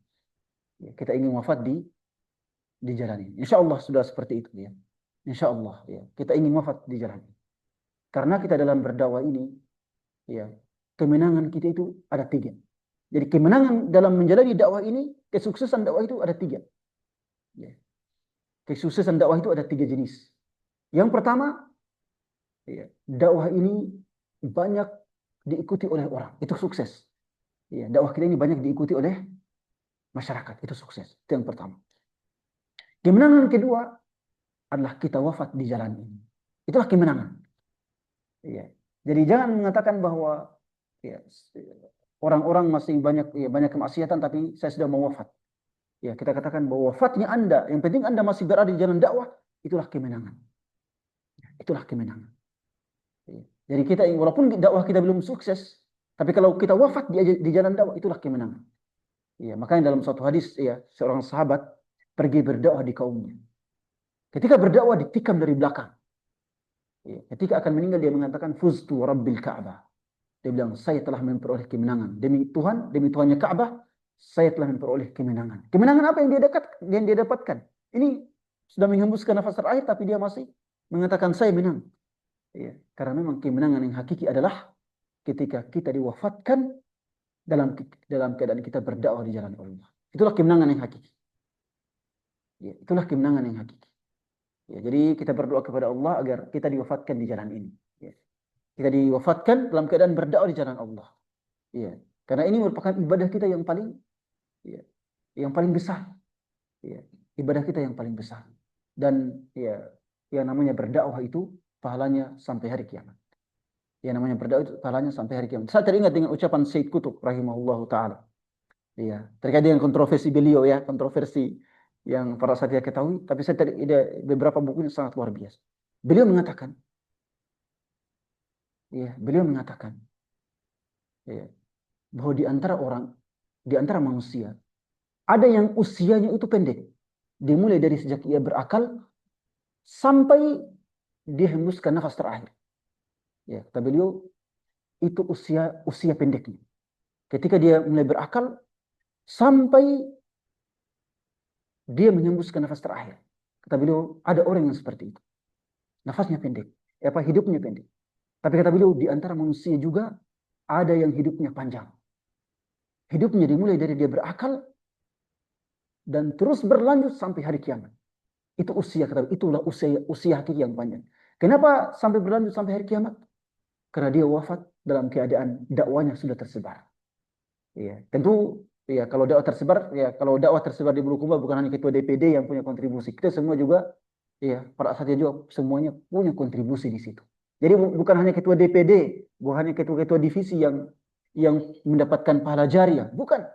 Ya, kita ingin wafat di jalan ini. Insya Allah sudah seperti itu, ya. Insya Allah, ya, kita ingin wafat di jalan ini. Karena kita dalam berdakwah ini, ya, kemenangan kita itu ada 3. Jadi kemenangan dalam menjalani dakwah ini, kesuksesan dakwah itu ada 3. Ya. Kesuksesan dakwah itu ada 3 jenis. Yang pertama, ya, dakwah ini banyak diikuti oleh orang, itu sukses. Ya, dakwah kita ini banyak diikuti oleh masyarakat, itu sukses. Itu yang pertama. Kemenangan kedua adalah kita wafat di jalan ini. Itulah kemenangan. Ya. Jadi jangan mengatakan bahwa ya, orang-orang masih banyak kemaksiatan tapi saya sudah mau wafat. Ya, kita katakan bahwa wafatnya Anda, yang penting Anda masih berada di jalan dakwah, itulah kemenangan. Itulah kemenangan. Ya. Jadi kita walaupun dakwah kita belum sukses, tapi kalau kita wafat di jalan dakwah, itulah kemenangan. Ya, makanya dalam suatu hadis ya, seorang sahabat pergi berdakwah di kaumnya. Ketika berdakwah ditikam dari belakang. Ya, ketika akan meninggal dia mengatakan fuztu rabbil Ka'bah. Dia bilang saya telah memperoleh kemenangan demi Tuhan, demi Tuhannya Ka'bah, saya telah memperoleh kemenangan. Kemenangan apa yang dia dapatkan? Ini sudah menghembuskan nafas terakhir tapi dia masih mengatakan saya menang. Ya, karena memang kemenangan yang hakiki adalah ketika kita diwafatkan dalam keadaan kita berdakwah di jalan Allah. Itulah kemenangan yang hakiki. Ya, itulah kemenangan yang hakiki. Ya, jadi kita berdoa kepada Allah agar kita diwafatkan di jalan ini. Ya. Kita diwafatkan dalam keadaan berdakwah di jalan Allah. Ya. Karena ini merupakan ibadah kita yang paling besar. Ya. Ibadah kita yang paling besar. Dan ya, yang namanya berdakwah itu pahalanya sampai hari kiamat. Yang namanya berdakwah itu pahalanya sampai hari kiamat. Saya teringat dengan ucapan Sayyid Qutb rahimahullahu taala. Ya, terkait dengan kontroversi beliau ya, kontroversi yang para satya ketahui, tapi saya tadi ada beberapa bukunya sangat luar biasa. Beliau mengatakan, ya, bahwa di antara manusia, ada yang usianya itu pendek, dimulai dari sejak ia berakal sampai dia hembuskan nafas terakhir. Ya, kata beliau itu usia pendeknya. Ketika dia mulai berakal sampai dia menghembuskan nafas terakhir. Kata beliau ada orang yang seperti itu. Nafasnya pendek, hidupnya pendek. Tapi kata beliau di antara manusia juga ada yang hidupnya panjang. Hidupnya dimulai dari dia berakal dan terus berlanjut sampai hari kiamat. Itu usia, kata beliau, itulah usia hakiki yang panjang. Kenapa sampai berlanjut sampai hari kiamat? Karena dia wafat dalam keadaan dakwanya sudah tersebar. Ya, tentu ya kalau dakwah tersebar di Bulukumba bukan hanya ketua DPD yang punya kontribusi. Kita semua juga ya, para satya juga semuanya punya kontribusi di situ. Jadi bukan hanya ketua DPD, bukan hanya ketua-ketua divisi yang mendapatkan pahala jariah, bukan.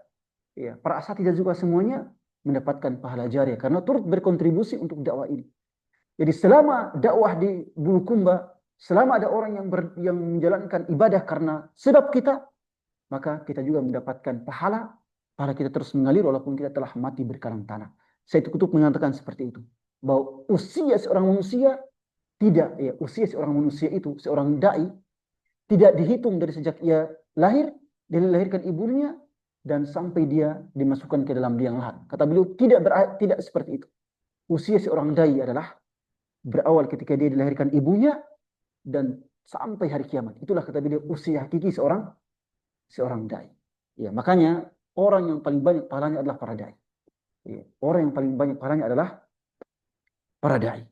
Ya, para satya juga semuanya mendapatkan pahala jariah karena turut berkontribusi untuk dakwah ini. Jadi selama dakwah di Bulukumba, selama ada orang yang menjalankan ibadah karena sebab kita, maka kita juga mendapatkan pahala kita terus mengalir walaupun kita telah mati berkarang tanah. Sayyid Qutb mengatakan seperti itu, bahwa usia seorang manusia itu, seorang dai, tidak dihitung dari sejak ia lahir, dia dilahirkan ibunya dan sampai dia dimasukkan ke dalam liang lahat. Kata beliau tidak seperti itu. Usia seorang dai adalah berawal ketika dia dilahirkan ibunya dan sampai hari kiamat. Itulah kata beliau usia hakiki seorang dai. Ya, makanya orang yang paling banyak pahalanya adalah para dai. Ya, orang yang paling banyak pahalanya adalah para dai.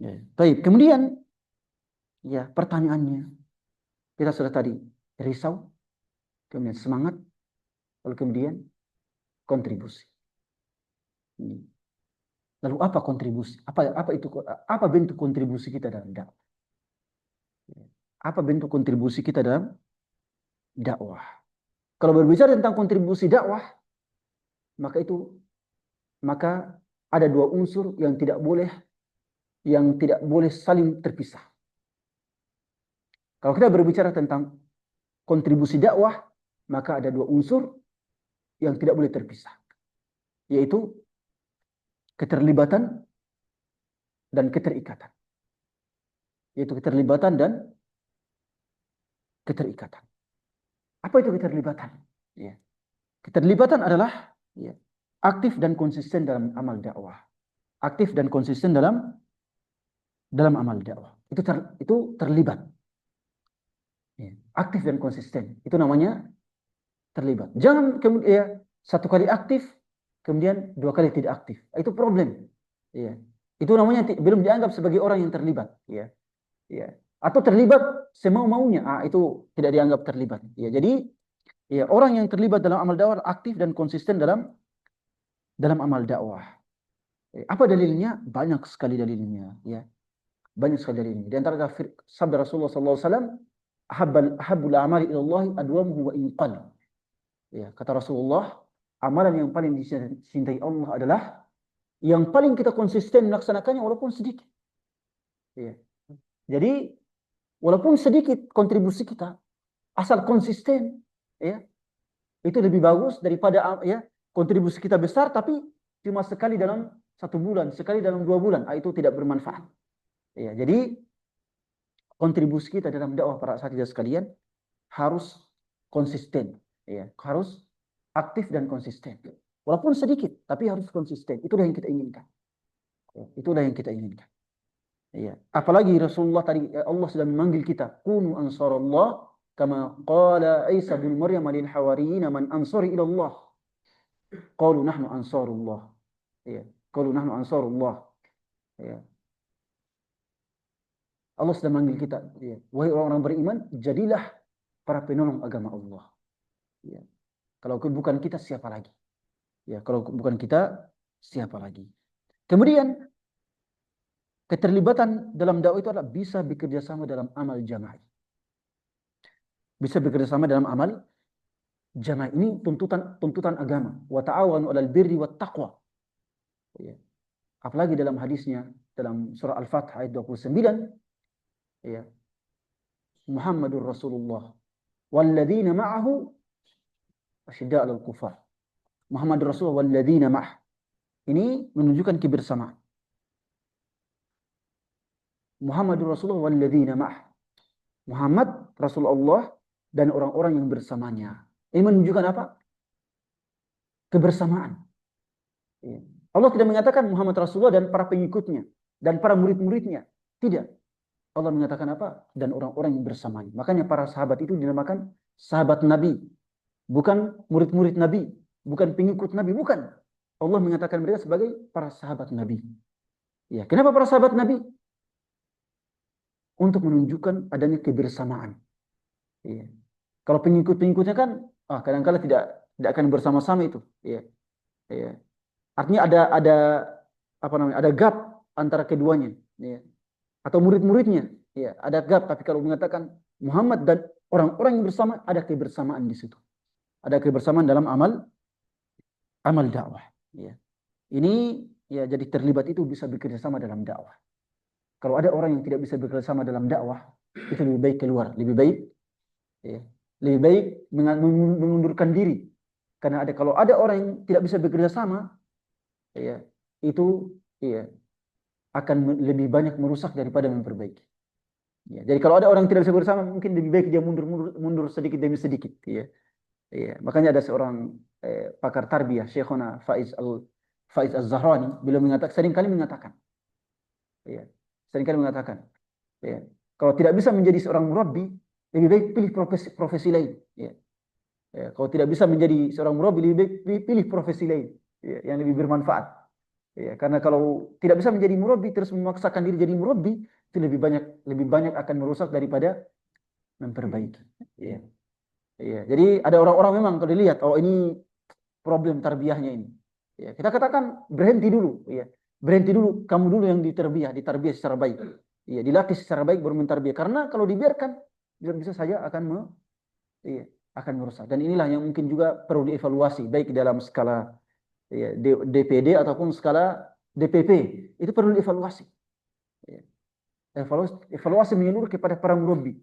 Ya. Baik, kemudian ya pertanyaannya, kita sudah tadi risau, kemudian semangat, lalu kemudian kontribusi. Lalu apa kontribusi? Apa bentuk kontribusi kita dalam dakwah? Apa bentuk kontribusi kita dalam dakwah? Kalau berbicara tentang kontribusi dakwah, maka ada dua unsur yang tidak boleh saling terpisah. Kalau kita berbicara tentang kontribusi dakwah, maka ada dua unsur yang tidak boleh terpisah, yaitu keterlibatan dan keterikatan. Apa itu keterlibatan? Ya. Keterlibatan adalah aktif dan konsisten dalam amal dakwah. Aktif dan konsisten dalam amal dakwah. Itu terlibat. Ya. Aktif dan konsisten. Itu namanya terlibat. Jangan kemudian satu kali aktif, kemudian dua kali tidak aktif. Itu problem. Ya. Itu namanya belum dianggap sebagai orang yang terlibat. Ya. Ya. Atau terlibat semau-maunya. Itu tidak dianggap terlibat. Ya. Jadi ya, orang yang terlibat dalam amal dakwah aktif dan konsisten dalam amal dakwah. Apa dalilnya? Banyak sekali dalilnya. Ya. Banyak sekali dalilnya. Di antara sabda Rasulullah SAW, ahabbul a'mali ilallahi adwamuhu wa inqal. Ya, kata Rasulullah, amalan yang paling dicintai Allah adalah yang paling kita konsisten melaksanakannya walaupun sedikit. Ya. Jadi walaupun sedikit kontribusi kita, asal konsisten, ya, itu lebih bagus daripada ya kontribusi kita besar tapi cuma sekali dalam 1 bulan, sekali dalam 2 bulan, itu tidak bermanfaat. Ya, jadi kontribusi kita dalam dakwah para satya sekalian harus konsisten, ya, harus aktif dan konsisten. Walaupun sedikit, tapi harus konsisten. Itulah yang kita inginkan. Ya, itulah yang kita inginkan. Ya, apalagi Rasulullah tadi Allah sudah memanggil kita, kunu ansarallah kama qala Isa bin Maryam lil hawariyin man ansari ila Allah. Qalu nahnu ansarullah. Ya, qalu nahnu ansarullah. Ya. Allah sudah manggil kita, ya. Wahai orang-orang beriman, jadilah para penolong agama Allah. Ya. Kalau bukan kita siapa lagi? Ya, kalau bukan kita siapa lagi? Kemudian keterlibatan dalam dakwah itu adalah bisa bekerja sama dalam amal jamaah. Bisa bekerja sama dalam amal jamaah. Ini tuntutan agama. Wa ta'awanu 'alal birri wat taqwa. Ya. Apalagi dalam hadisnya dalam surah Al-Fath ayat 29, ya, Muhammadur Rasulullah walladzina ma'ahu asyidda 'alal kufar. Muhammadur Rasulullah walladzina ma'ah. Ini menunjukkan kebersamaan. Muhammadur Rasulullah walladzina ma'ah. Muhammad Rasulullah dan orang-orang yang bersamanya. Ini menunjukkan apa? Kebersamaan. Ya. Allah tidak mengatakan Muhammad Rasulullah dan para pengikutnya dan para murid-muridnya. Tidak. Allah mengatakan apa? Dan orang-orang yang bersamanya. Makanya para sahabat itu dinamakan sahabat Nabi. Bukan murid-murid Nabi. Bukan pengikut Nabi. Bukan. Allah mengatakan mereka sebagai para sahabat Nabi. Ya, kenapa para sahabat Nabi? Untuk menunjukkan adanya kebersamaan. Ya. Kalau pengikut-pengikutnya kan, kadang-kala tidak akan bersama-sama itu. Ya. Ya. Artinya ada apa namanya? Ada gap antara keduanya. Ya. Atau murid-muridnya, ya, ada gap. Tapi kalau mengatakan Muhammad dan orang-orang yang bersama, ada kebersamaan di situ. Ada kebersamaan dalam amal dakwah. Ya. Ini ya jadi terlibat itu bisa bekerja sama dalam dakwah. Kalau ada orang yang tidak bisa bekerja sama dalam dakwah, itu lebih baik keluar, lebih baik, ya, lebih baik mengundurkan diri. Karena kalau ada orang yang tidak bisa bekerja sama, ya, itu ya akan lebih banyak merusak daripada memperbaiki. Ya, jadi kalau ada orang yang tidak bisa bersama, mungkin lebih baik dia mundur sedikit demi sedikit. Ya. Ya, makanya ada seorang pakar tarbiyah, Syekhona Faiz Az-Zahrani, beliau seringkali mengatakan, ya, ya, kalau tidak bisa menjadi seorang murabbi, lebih baik pilih profesi lain. Ya. Ya, kalau tidak bisa menjadi seorang murabbi, lebih baik pilih profesi lain, ya, yang lebih bermanfaat. Ya, karena kalau tidak bisa menjadi murabbi terus memaksakan diri jadi murabbi, itu lebih banyak akan merusak daripada memperbaiki. Ya. Ya, jadi ada orang-orang memang kalau dilihat, ini problem tarbiyahnya ini. Ya, kita katakan berhenti dulu, ya. Berhenti dulu, kamu dulu yang ditarbiyah secara baik. Ya, dilatih secara baik baru mentarbiyah. Karena kalau dibiarkan bisa saja akan merusak. Dan inilah yang mungkin juga perlu dievaluasi baik dalam skala, ya, DPD ataupun skala DPP. Itu perlu dievaluasi. Ya. Evaluasi menyeluruh kepada para murabbi.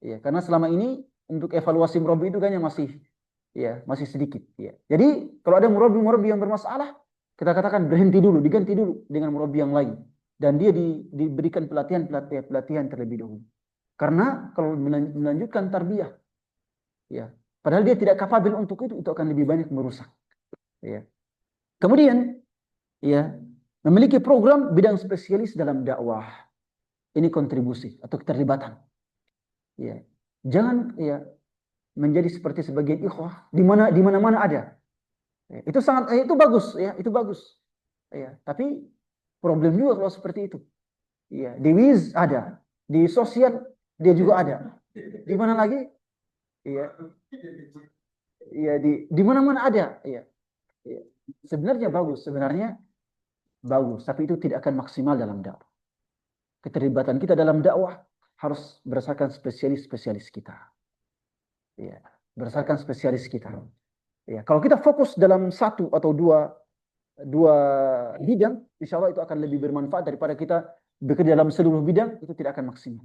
Ya, karena selama ini untuk evaluasi murabbi itu kayaknya masih sedikit. Ya. Jadi kalau ada murabbi yang bermasalah, kita katakan berhenti dulu, diganti dulu dengan murabbi yang lain, dan dia diberikan pelatihan terlebih dahulu. Karena kalau melanjutkan tarbiyah, ya, padahal dia tidak kapabel untuk itu akan lebih banyak merusak. Ya. Kemudian, ya, memiliki program bidang spesialis dalam dakwah. Ini kontribusi atau keterlibatan. Ya. Jangan menjadi seperti sebagian ikhwah di mana-mana ada. Ya, itu bagus, ya, itu bagus. Ya, tapi problem juga kalau seperti itu. Ya, di WIZ ada, di sosial dia juga ada. Di mana lagi? Ya, ya di mana-mana ada. Ya. Ya. Sebenarnya bagus, tapi itu tidak akan maksimal dalam dakwah. Keterlibatan kita dalam dakwah harus berdasarkan spesialis kita. Ya, berdasarkan spesialis kita. Ya, kalau kita fokus dalam satu atau dua bidang, insya Allah itu akan lebih bermanfaat daripada kita bekerja dalam seluruh bidang, itu tidak akan maksimal.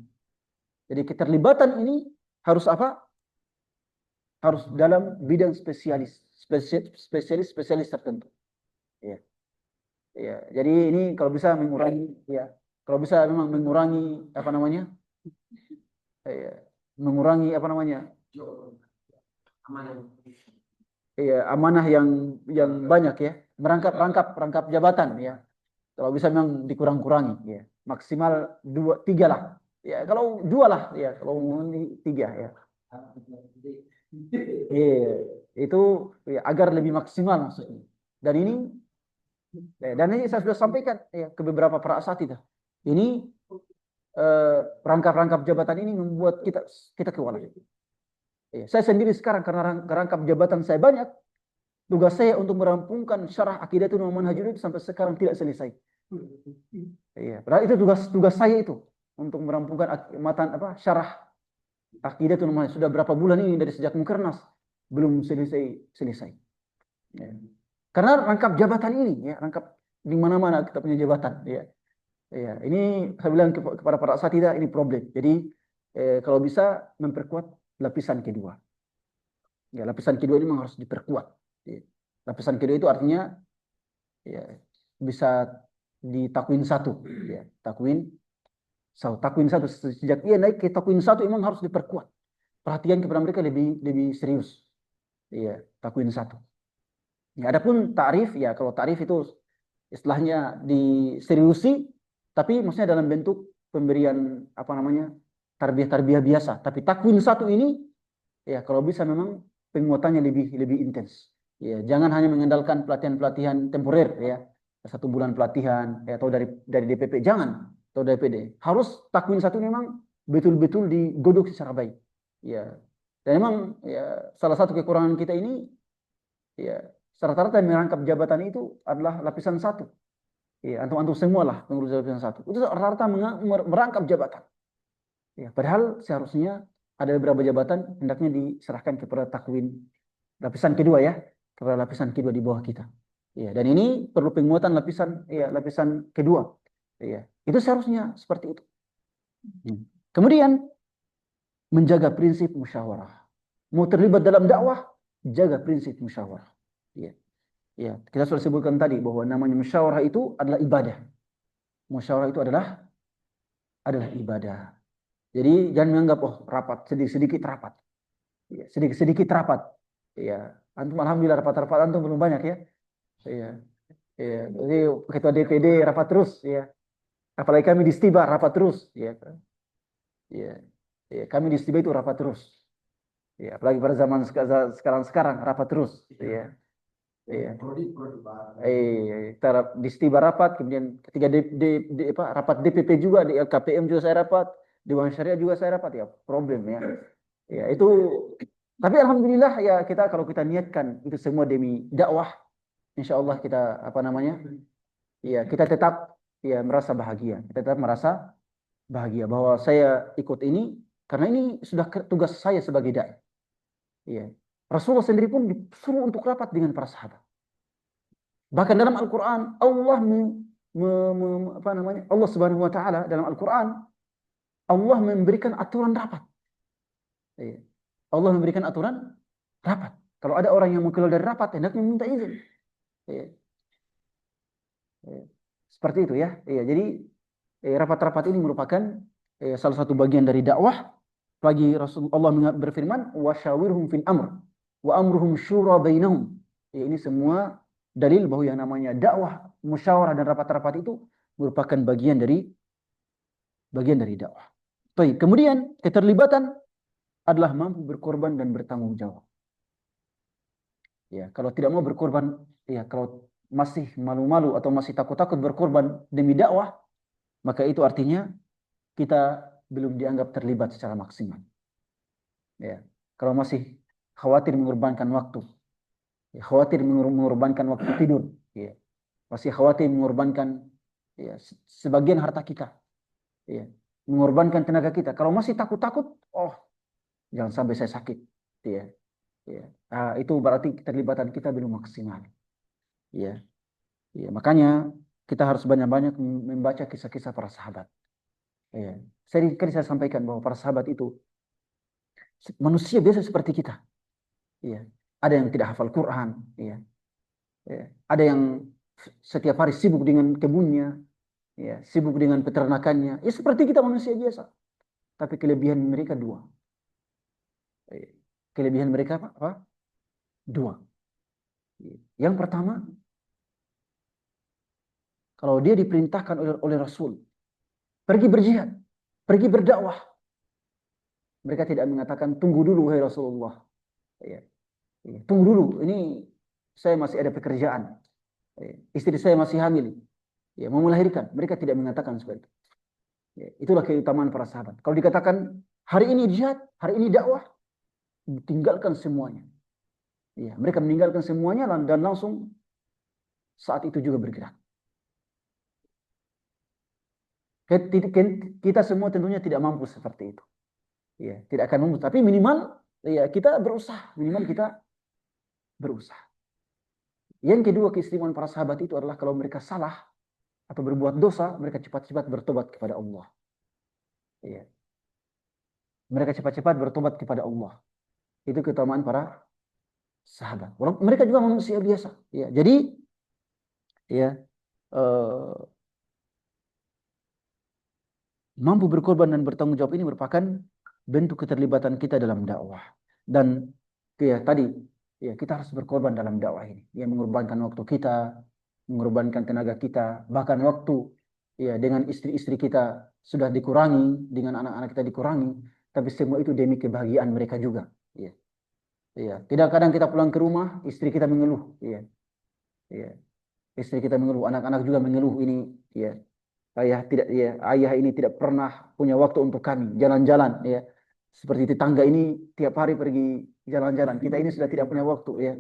Jadi keterlibatan ini harus apa? Harus dalam bidang spesialis tertentu. Ya. Ya, jadi ini kalau bisa mengurangi, ya, kalau bisa memang mengurangi apa namanya? Mengurangi apa namanya? Amanah yang banyak, ya, merangkap jabatan, ya. Kalau bisa memang dikurang-kurangi, ya. Maksimal 2-3 lah. Ya, kalau 2 lah, ya, kalau 3, ya. Itu ya, agar lebih maksimal maksudnya. Dan ini saya sudah sampaikan, ya, ke beberapa para asatidz. Ini rangkap jabatan ini membuat kita kewalahan. Ya, saya sendiri sekarang karena rangkap jabatan saya banyak, tugas saya untuk merampungkan syarah Aqidatul Manhajul itu sampai sekarang tidak selesai. Ya, padahal itu tugas saya itu untuk merampungkan syarah Aqidatul Manhajul. Sudah berapa bulan ini dari sejak Mukernas belum selesai. Ya. Karena rangkap jabatan ini, ya, di mana-mana kita punya jabatan, ya. Ya, ini saya bilang kepada para asatidzah ini problem. Jadi kalau bisa memperkuat lapisan kedua. Ya, lapisan kedua ini memang harus diperkuat. Ya. Lapisan kedua itu artinya ya, bisa ditakwin satu, ya, takwin satu sejak ia naik ke takwin satu memang harus diperkuat. Perhatian kepada mereka lebih serius. Iya, takwin satu. Ya, adapun tarif ya kalau tarif itu istilahnya diseriusi, tapi maksudnya dalam bentuk pemberian apa namanya tarbiyah-tarbiyah biasa. Tapi takwin satu ini ya kalau bisa memang penguatannya lebih intens. Ya, jangan hanya mengandalkan pelatihan-pelatihan temporer ya. 1 bulan pelatihan ya, atau dari DPP jangan atau DPD. Harus takwin satu memang betul-betul digodok secara baik. Ya. Dan memang ya salah satu kekurangan kita ini ya rata-rata yang merangkap jabatan itu adalah lapisan satu. Ya, antum-antum semua lah pengurus lapisan satu. Itu rata-rata merangkap jabatan. Ya, padahal seharusnya ada beberapa jabatan hendaknya diserahkan kepada takwin lapisan kedua ya, kepada lapisan kedua di bawah kita. Ya, dan ini perlu penguatan lapisan kedua. Ya, itu seharusnya seperti itu. Kemudian menjaga prinsip musyawarah. Mau terlibat dalam dakwah, jaga prinsip musyawarah. Ya. Ya, kita sudah sebutkan tadi bahwa namanya musyawarah itu adalah ibadah. Musyawarah itu adalah ibadah. Jadi jangan menganggap oh rapat sedikit-sedikit rapat. Ya, sedikit-sedikit rapat. Ya, antum alhamdulillah rapat-rapat antum belum banyak ya. Ya. Ya, jadi ketua DPD rapat terus ya. Apalagi kami di Stiba rapat terus ya. Ya. Ya, kami di Stiba itu rapat terus. Ya, apalagi pada zaman sekarang rapat terus ya. Iya. Kita di Stiba rapat, kemudian ketika rapat DPP juga, di LKPM juga saya rapat, Dewan Syariah juga saya rapat, ya problem ya. Ya itu, tapi alhamdulillah ya kita kalau kita niatkan itu semua demi dakwah, insya Allah kita apa namanya, ya kita tetap ya merasa bahagia, kita tetap merasa bahagia bahwa saya ikut ini karena ini sudah tugas saya sebagai dai. Ya. Rasulullah sendiri pun disuruh untuk rapat dengan para sahabat. Bahkan dalam Al-Quran Allah Allah Subhanahu Wa Taala dalam Al-Quran Allah memberikan aturan rapat. Allah memberikan aturan rapat. Kalau ada orang yang mau keluar dari rapat, hendaknya minta izin. Seperti itu ya. Jadi rapat-rapat ini merupakan salah satu bagian dari dakwah. Lagi Rasulullah berfirman, "Wasyawirhum fil amr, wa amruhum syura bainahum." Ini semua dalil bahwa yang namanya dakwah, musyawarah dan rapat-rapat itu merupakan bagian dari dakwah. Baik, kemudian keterlibatan adalah mampu berkorban dan bertanggung jawab. Ya, kalau tidak mau berkorban, ya kalau masih malu-malu atau masih takut-takut berkorban demi dakwah, maka itu artinya kita belum dianggap terlibat secara maksimal. Ya, kalau masih khawatir mengorbankan waktu, ya, khawatir mengorbankan waktu tidur, ya, masih khawatir mengorbankan ya, sebagian harta kita, ya, mengorbankan tenaga kita. Kalau masih takut-takut, oh jangan sampai saya sakit, ya, ya. Itu berarti keterlibatan kita belum maksimal. Ya, ya, makanya kita harus banyak-banyak membaca kisah-kisah para sahabat. Ya. Saya sampaikan bahwa para sahabat itu manusia biasa seperti kita. Ya. Ada yang tidak hafal Quran. Ya. Ya. Ada yang setiap hari sibuk dengan kebunnya. Ya. Sibuk dengan peternakannya. Ya seperti kita manusia biasa. Tapi kelebihan mereka dua. Ya. Kelebihan mereka apa? Dua. Ya. Yang pertama, kalau dia diperintahkan oleh Rasul, pergi berjihad, pergi berdakwah, mereka tidak mengatakan tunggu dulu wahai Rasulullah. Ya. Ya. Tunggu dulu, ini saya masih ada pekerjaan. Ya. Istri saya masih hamil. Ya, mau melahirkan. Mereka tidak mengatakan seperti itu. Ya. Itulah keutamaan para sahabat. Kalau dikatakan hari ini jihad, hari ini dakwah, tinggalkan semuanya. Ya. Mereka meninggalkan semuanya dan langsung saat itu juga bergerak. Kita semua tentunya tidak mampu seperti itu. Ya, tidak akan mampu. Tapi minimal ya kita berusaha. Minimal kita berusaha. Yang kedua, keistimewaan para sahabat itu adalah kalau mereka salah atau berbuat dosa, mereka cepat-cepat bertobat kepada Allah. Ya. Mereka cepat-cepat bertobat kepada Allah. Itu keutamaan para sahabat. Walaupun mereka juga manusia biasa. Ya. Jadi, ya, mampu berkorban dan bertanggung jawab ini merupakan bentuk keterlibatan kita dalam dakwah. Dan ya tadi, ya kita harus berkorban dalam dakwah ini. Ya, mengorbankan waktu kita, mengorbankan tenaga kita, bahkan waktu ya dengan istri-istri kita sudah dikurangi, dengan anak-anak kita dikurangi, tapi semua itu demi kebahagiaan mereka juga. Ya. Ya. Tidak kadang kita pulang ke rumah, istri kita mengeluh. Ya. Ya. Istri kita mengeluh, anak-anak juga mengeluh ini. Ya. Ayah ini tidak pernah punya waktu untuk kami jalan-jalan ya, seperti tetangga ini tiap hari pergi jalan-jalan, kita ini sudah tidak punya waktu ya.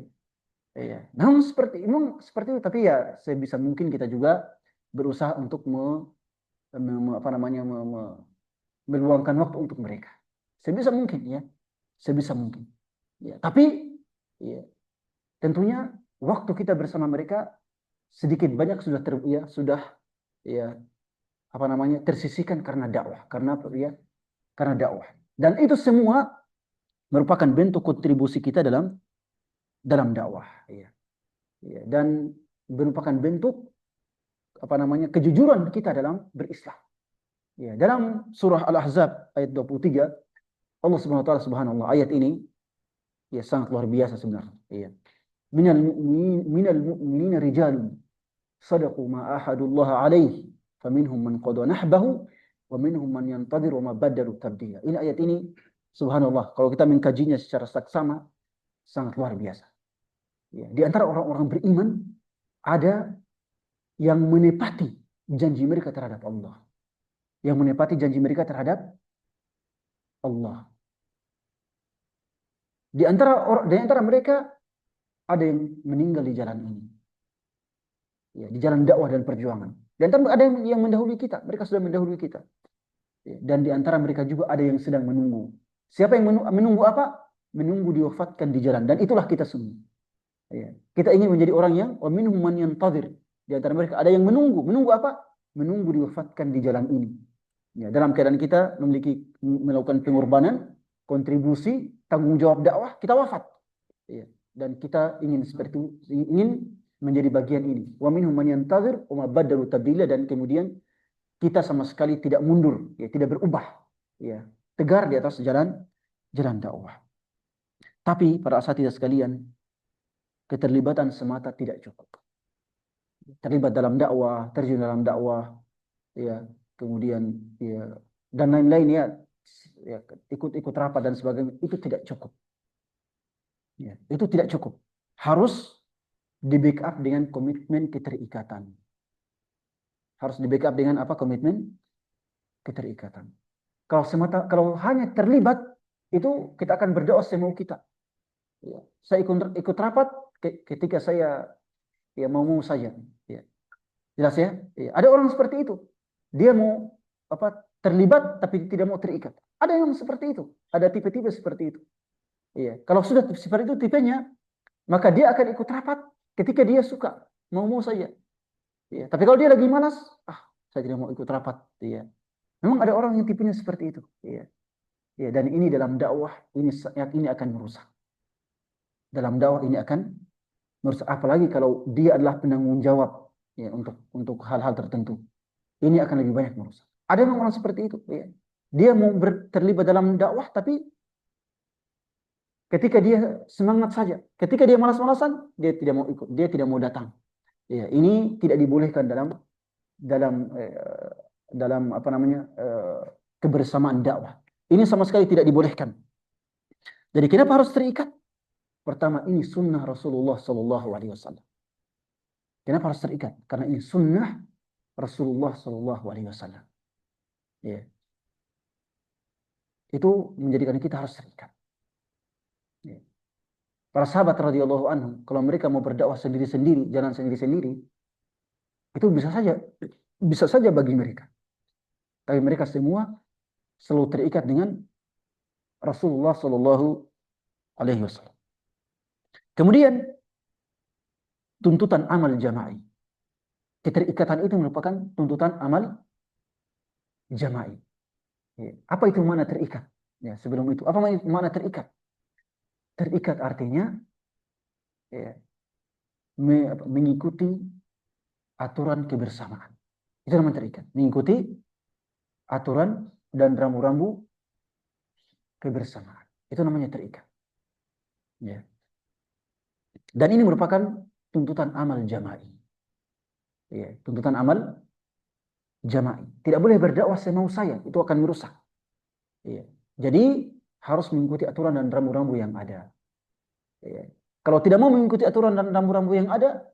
Ya. Memang seperti itu, tapi ya sebisa mungkin kita juga berusaha untuk meluangkan waktu untuk mereka sebisa mungkin ya, sebisa mungkin ya. Tapi ya, tentunya waktu kita bersama mereka sedikit banyak sudah tersisihkan karena dakwah, karena dakwah. Dan itu semua merupakan bentuk kontribusi kita dalam dakwah, ya. Ya, dan merupakan bentuk kejujuran kita dalam berislam. Ya, dalam surah Al-Ahzab ayat 23, Allah Subhanahu wa taala, subhanallah, ayat ini ya sangat luar biasa sebenarnya. Ya. Minal mu'minina rijalun sadaqu ma ahadullah alaihi faminhum man qada nahbahu wa minhum man yantadir wa ma badalu tabdila. Ini ayat ini subhanallah, kalau kita mengkajinya secara saksama sangat luar biasa. Ya, di antara orang-orang beriman ada yang menepati janji mereka terhadap Allah. Yang menepati janji mereka terhadap Allah. Di antara mereka ada yang meninggal di jalan ini. Ya, di jalan dakwah dan perjuangan. Di antara ada yang mendahului kita, mereka sudah mendahului kita. Ya, dan di antara mereka juga ada yang sedang menunggu. Siapa yang menunggu apa? Menunggu diwafatkan di jalan, dan itulah kita semua. Ya. Kita ingin menjadi orang yang wa minhum man yantazir. Di antara mereka ada yang menunggu. Menunggu apa? Menunggu diwafatkan di jalan ini. Ya, dalam keadaan kita melakukan pengorbanan, kontribusi, tanggung jawab dakwah, kita wafat. Ya. Dan kita ingin seperti itu, ingin menjadi bagian ini. Wa minhum man yantazir wa ma badalu tabdila, dan kemudian kita sama sekali tidak mundur, ya, tidak berubah, ya, tegar di atas jalan dakwah. Tapi para asatidzah sekalian, keterlibatan semata tidak cukup. Terlibat dalam dakwah, terjun dalam dakwah, ya, kemudian ya dan lain-lain ya, ikut rapat dan sebagainya, itu tidak cukup. Ya, itu tidak cukup. Harus di backup dengan komitmen keterikatan. Harus di backup dengan apa? Komitmen keterikatan. Kalau hanya terlibat, itu kita akan berdoa semau kita. Ya, saya ikut rapat ketika saya ya mau saja. Ya. Jelas ya? Ya. Ada orang seperti itu. Dia mau terlibat tapi tidak mau terikat. Ada yang seperti itu. Ada tipe-tipe seperti itu. Ya. Kalau sudah seperti itu tipenya, maka dia akan ikut rapat ketika dia suka, mau saja. Ya. Tapi kalau dia lagi malas, saya tidak mau ikut rapat. Ya. Memang ada orang yang tipenya seperti itu. Ya. Ya, dan ini dalam dakwah ini akan merusak. Dalam dakwah ini akan merusak, apalagi kalau dia adalah penanggung jawab ya untuk hal-hal tertentu. Ini akan lebih banyak merusak. Ada orang seperti itu, ya. Dia mau terlibat dalam dakwah, tapi ketika dia semangat saja, ketika dia malas-malasan, dia tidak mau ikut, dia tidak mau datang. Ya, ini tidak dibolehkan dalam kebersamaan dakwah. Ini sama sekali tidak dibolehkan. Jadi kenapa harus terikat? Pertama, ini sunnah Rasulullah Sallallahu Alaihi Wasallam. Kenapa harus terikat? Karena ini sunnah Rasulullah Sallallahu Alaihi Wasallam. Ya. Itu menjadikan kita harus terikat. Ya. Para sahabat radhiyallahu anhum, kalau mereka mau berdakwah sendiri-sendiri, jalan sendiri-sendiri, itu bisa saja bagi mereka. Tapi mereka semua selalu terikat dengan Rasulullah Sallallahu Alaihi Wasallam. Kemudian tuntutan amal jama'i. Keterikatan itu merupakan tuntutan amal jama'i. Ya. Apa itu makna terikat? Ya, sebelum itu, apa makna terikat? Terikat artinya ya, mengikuti aturan kebersamaan. Itu namanya terikat. Mengikuti aturan dan rambu-rambu kebersamaan. Itu namanya terikat. Ya. Dan ini merupakan tuntutan amal jama'i. Ya, tuntutan amal jama'i. Tidak boleh berdakwah semau saya, itu akan merusak. Ya. Jadi harus mengikuti aturan dan rambu-rambu yang ada. Ya. Kalau tidak mau mengikuti aturan dan rambu-rambu yang ada,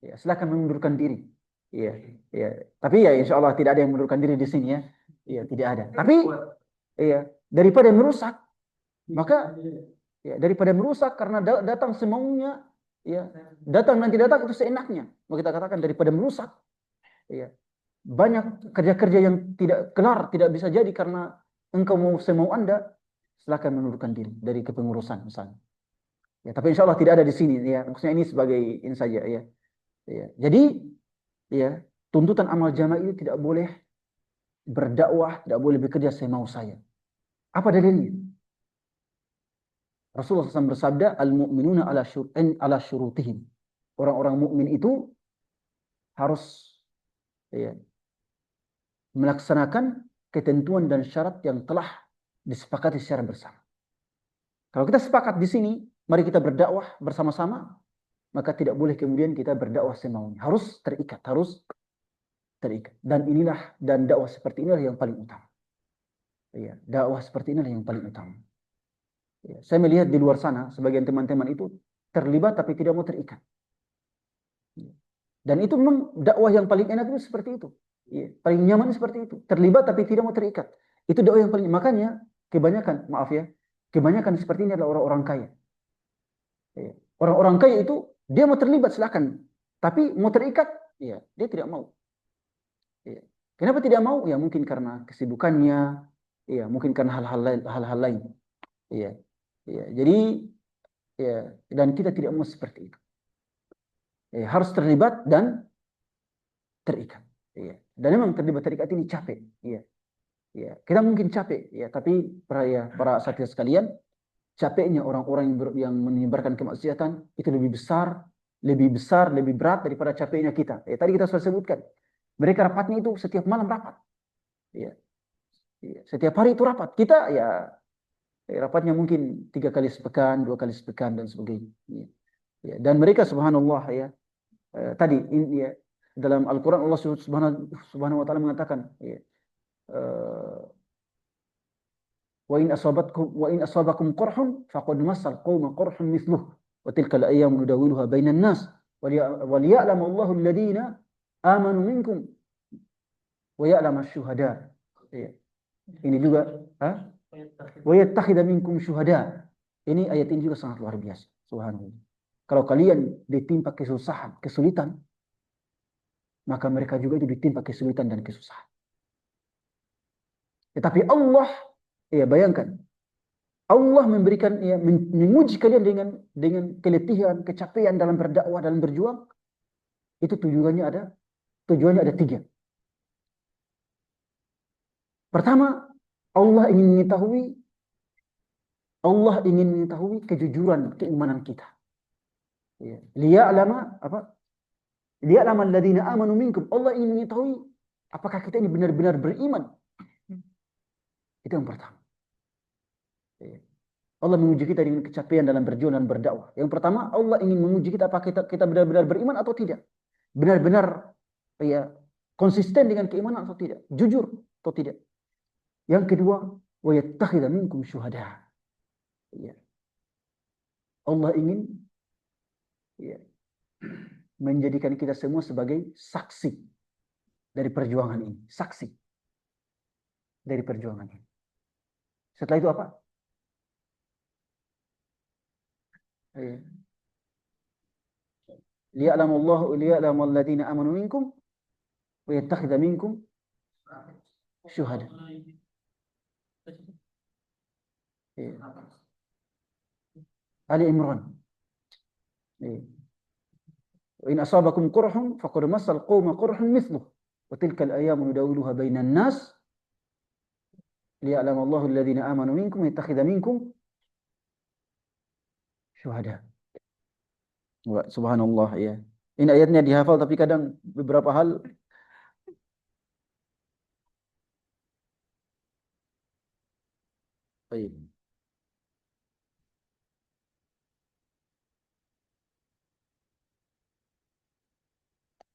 ya silakan mengundurkan diri. Ya, ya. Tapi ya insya Allah tidak ada yang mengundurkan diri di sini ya. Ya, tidak ada. Tapi ya daripada merusak, maka ya daripada merusak karena datang semaunya, ya datang nanti datang itu seenaknya. Mau kita katakan daripada merusak, ya banyak kerja-kerja yang tidak kelar, tidak bisa jadi karena engkau mau semau Anda, silakan mengundurkan diri dari kepengurusan misalnya. Ya, tapi insya Allah tidak ada di sini ya. Maksudnya ini sebagai ini saja ya. Ya. Jadi ya tuntutan amal jamaah ini tidak boleh berdakwah, tidak boleh bekerja semau saya. Apa dalilnya? Rasulullah SAW bersabda, al-mu'minuna ala syurutihim. Orang-orang mukmin itu harus ya, melaksanakan ketentuan dan syarat yang telah disepakati secara bersama. Kalau kita sepakat di sini, mari kita berdakwah bersama-sama, maka tidak boleh kemudian kita berdakwah semaunya. Harus terikat, harus terikat. Dan dakwah seperti inilah yang paling utama. Ya, dakwah seperti inilah yang paling utama. Ya, saya melihat di luar sana sebagian teman-teman itu terlibat tapi tidak mau terikat. Ya. Dan itu memang dakwah yang paling enak itu seperti itu. Ya, paling nyaman seperti itu. Terlibat tapi tidak mau terikat. Itu dakwah yang paling, makanya kebanyakan, maaf ya, kebanyakan seperti ini adalah orang-orang kaya. Ya. Orang-orang kaya itu dia mau terlibat silakan, tapi mau terikat, ya dia tidak mau. Ya. Kenapa tidak mau? Ya mungkin karena kesibukannya, ya mungkin karena hal-hal lain. Ya. Ya. Jadi ya, dan kita tidak mau seperti itu. Ya, harus terlibat dan terikat. Ya. Dan memang terlibat terikat ini capek. Ya. Ya. Kita mungkin capek, ya, tapi para satria sekalian, capeknya orang-orang yang menyebarkan kemaksiatan itu lebih besar, lebih berat daripada capeknya kita. Ya, tadi kita sudah sebutkan. Mereka rapatnya itu setiap malam rapat. Ya. Ya. Setiap hari itu rapat. Kita ya rapatnya mungkin 3 kali sepekan, 2 kali sepekan dan sebagainya. Ya. Ya. Dan mereka subhanallah ya, tadi ya, dalam Al-Quran Allah subhanahu wa ta'ala mengatakan ya, wa in asabakum qurhun faqad massal qauma qurhun mithluh wa tilka al-ayyam nudawiluha bainan nas wa liya'lamu Allahu alladhina amanu minkum wa ya'lamu asy-syuhada. Ya. Ini juga wa yattakhidha minkum syuhada. Ini ayat ini juga sangat luar biasa. Subhanallah. Kalau kalian ditimpa kesusahan, kesulitan, maka mereka juga itu ditimpa kesulitan dan kesusahan. Tetapi Allah, ya bayangkan, Allah memberikan, ya, menguji kalian dengan keletihan, kecapean dalam berdakwah, dalam berjuang. Itu tujuannya ada 3. Pertama, Allah ingin mengetahui kejujuran keimanan kita. Ya. Liya'lama alladziina aamanu minkum. Allah ingin mengetahui apakah kita ini benar-benar beriman. Itu yang pertama. Ya. Allah menguji kita dengan kecapean dalam berjuang dan berdakwah. Yang pertama, Allah ingin menguji kita apakah kita benar-benar beriman atau tidak. Benar-benar ya konsisten dengan keimanan atau tidak. Jujur atau tidak. Yang kedua, wa yattakhidha minkum syuhada. Ya. Allah ingin ya, menjadikan kita semua sebagai saksi dari perjuangan ini. Saksi dari perjuangan ini. Setelah itu apa? Liya'lamu alladziina aamanu minkum wa yattakhidha minkum syuhada. Ali Imran. In asabakum qurhun faqad massal qauma qurhun mithluh wa tilka al-ayyamu nudawiluha bainan nas liya'lam Allahu alladhina amanu minkum wa yattakhidha minkum syuhada. Subhanallah ya. Ini ayatnya dihafal tapi kadang beberapa hal baik.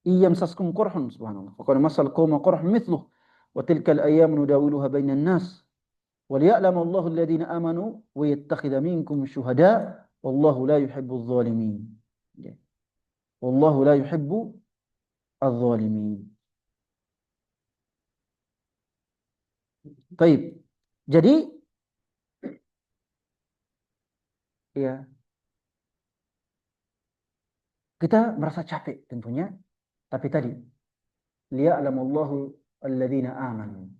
Iyam saskum qurhun subhanallah. Faqad masal qauma qurhun mithluh wa tilka al-ayyam nudawiluha bainan nas wa liya'lam Allahu alladhina amanu wa yattakhidha minkum syuhada wallahu la yuhibbudz zalimin. Wallahu la yuhibbu adz-zalimin. Baik. Jadi ya kita merasa capek tentunya, tapi tadi liya'lamallahu alladzina amanu.